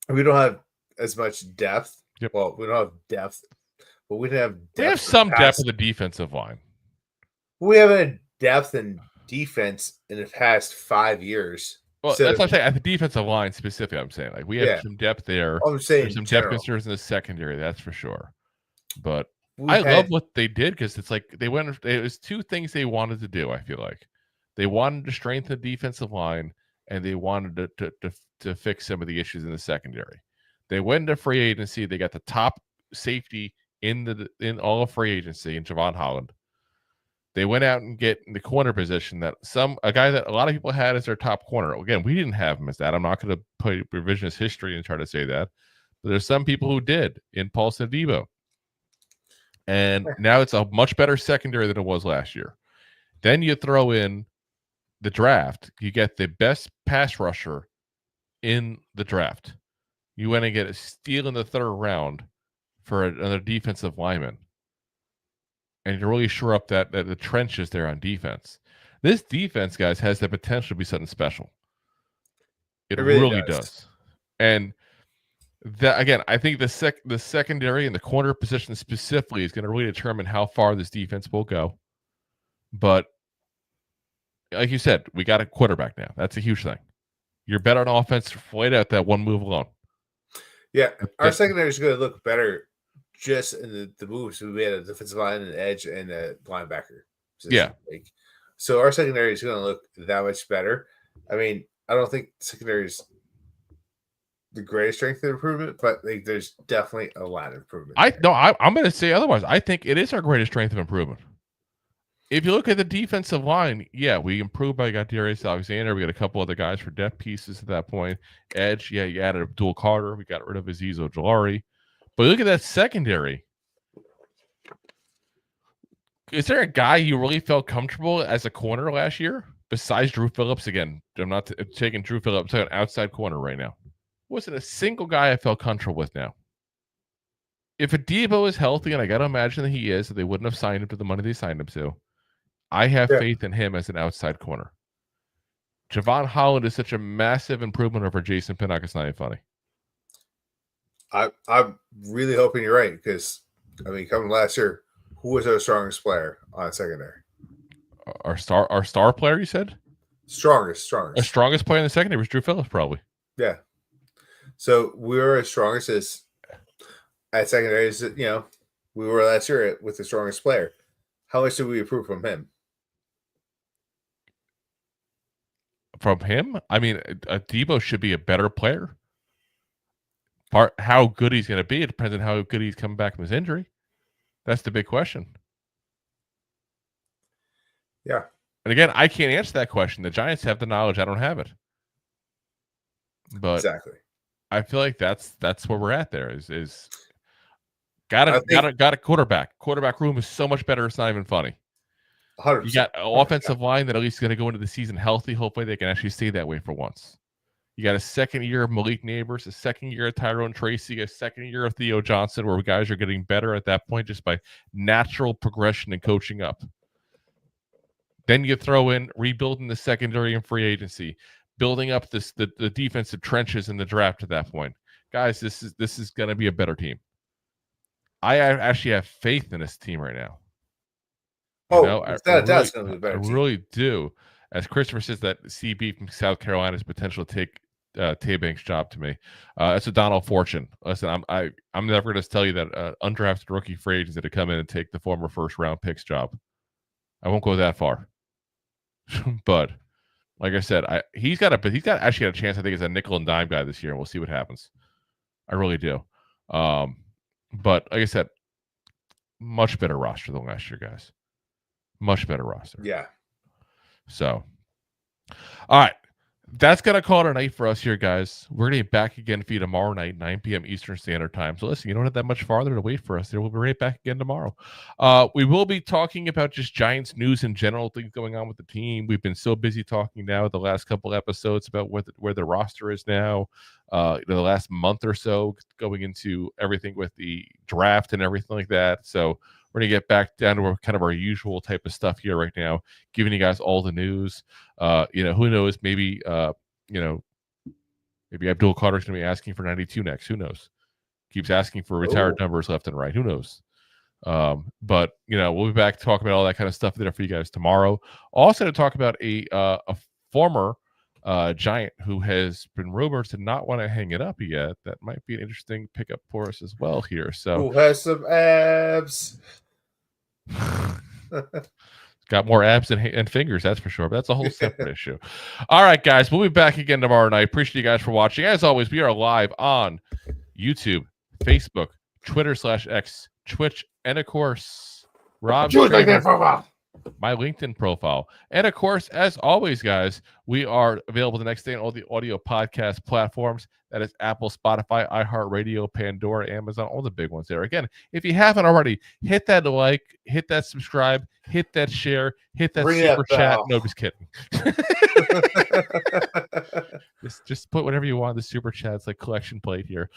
we don't have as much depth. Yep. Well, we don't have depth, but we have depth. We have some depth in the defensive line. We have a depth in defense in the past 5 years. Well, that's what I'm saying. At the defensive line specifically, I'm saying like we have some depth there. I'm saying there's some depth concerns in the secondary, that's for sure. But I love what they did because it's like it was two things they wanted to do. I feel like they wanted to strengthen the defensive line and they wanted to fix some of the issues in the secondary. They went into free agency. They got the top safety in all of free agency in Javon Holland. They went out and get in the corner position a guy that a lot of people had as their top corner. Again, we didn't have him as that. I'm not going to put revisionist history and try to say that, but there's some people who did in Paulson Adebo. And now it's a much better secondary than it was last year. Then you throw in the draft. You get the best pass rusher in the draft. You went and get a steal in the third round for another defensive lineman. And you really shore up that the trenches there on defense. This defense, guys, has the potential to be something special. It really does. And that, again, I think the secondary and the corner position specifically is going to really determine how far this defense will go. But like you said, we got a quarterback now. That's a huge thing. You're better on offense flat out that one move alone. Yeah, our secondary is going to look better just in the moves. We had a defensive line, an edge, and a linebacker position. Yeah. So our secondary is going to look that much better. I mean, I don't think secondary is the greatest strength of improvement, but there's definitely a lot of improvement. I'm going to say otherwise. I think it is our greatest strength of improvement. If you look at the defensive line, we improved by Darius Alexander. We got a couple other guys for depth pieces at that point. Edge, you added Abdul Carter. We got rid of Azeez Ojulari. But look at that secondary. Is there a guy you really felt comfortable as a corner last year besides Drew Phillips? Again, I'm not taking Drew Phillips to an outside corner right now. Wasn't a single guy I felt comfortable with now. If Adebo is healthy, and I got to imagine that he is, that they wouldn't have signed him to the money they signed him to, I have faith in him as an outside corner. Javon Holland is such a massive improvement over Jason Pinnock. It's not even funny. I'm really hoping you're right because, I mean, coming last year, who was our strongest player on secondary? Our star player, you said? Strongest. Our strongest player in the secondary was Drew Phillips, probably. Yeah. So we were as strongest at secondary as we were last year with the strongest player. How much did we improve from him? From him? I mean, Adebo should be a better player. How good he's going to be, it depends on how good he's coming back from his injury. That's the big question. Yeah. And again, I can't answer that question. The Giants have the knowledge. I don't have it. But exactly. I feel like that's where we're at there is got a quarterback. Quarterback room is so much better. It's not even funny. 100%. You got an offensive line that at least is going to go into the season healthy. Hopefully they can actually stay that way for once. You got a second year of Malik Neighbors, a second year of Tyrone Tracy, a second year of Theo Johnson, where guys are getting better at that point just by natural progression and coaching up. Then you throw in rebuilding the secondary and free agency, building up the defensive trenches in the draft at that point. Guys, this is going to be a better team. I actually have faith in this team right now. I really do. As Christopher says, that CB from South Carolina's potential to take Tabank's job to me. That's a Donald Fortune. Listen, I'm never going to tell you that undrafted rookie free agents that come in and take the former first round pick's job. I won't go that far. But like I said, he's got actually a chance. I think as a nickel and dime guy this year. We'll see what happens. I really do. But like I said, much better roster than last year, guys. Much better roster. Yeah. So, all right. That's going to call it a night for us here, guys. We're going to be back again for you tomorrow night, 9 p.m. Eastern Standard Time. So listen, you don't have that much farther to wait for us there. We'll be right back again tomorrow. We will be talking about just Giants news in general, things going on with the team. We've been so busy talking now the last couple episodes about where the roster is now, the last month or so, going into everything with the draft and everything like that. So We're going to get back down to kind of our usual type of stuff here right now, giving you guys all the news. Who knows? Maybe, maybe Abdul Carter's going to be asking for 92 next. Who knows? Keeps asking for retired numbers left and right. Who knows? But we'll be back talking about all that kind of stuff there for you guys tomorrow. Also to talk about a former Giant who has been rumored to not want to hang it up yet. That might be an interesting pickup for us as well here. So who has some abs? Got more abs and fingers, that's for sure. But that's a whole separate issue. All right, guys, we'll be back again tomorrow night. Appreciate you guys for watching. As always, we are live on YouTube, Facebook, Twitter/X, Twitch, and of course, Rob's my LinkedIn profile. And of course, as always, guys, we are available the next day on all the audio podcast platforms. That is Apple, Spotify, iHeartRadio, Pandora, Amazon, all the big ones there. Again, if you haven't already, hit that like, hit that subscribe, hit that share, hit that super chat. No, just kidding. just put whatever you want in the super chat. It's like collection plate here.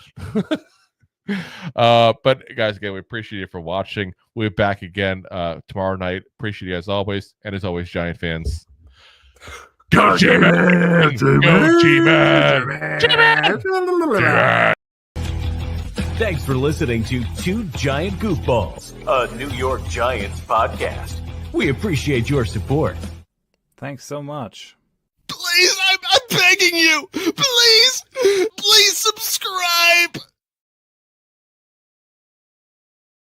But guys, again, we appreciate you for watching. We'll be back again tomorrow night. Appreciate you as always, and as always, Giant fans, go G-Man! Go G-Man! G-Man! Thanks for listening to Two Giant Goofballs, a New York Giants podcast. We appreciate your support. Thanks so much. Please, I'm begging you. Please subscribe.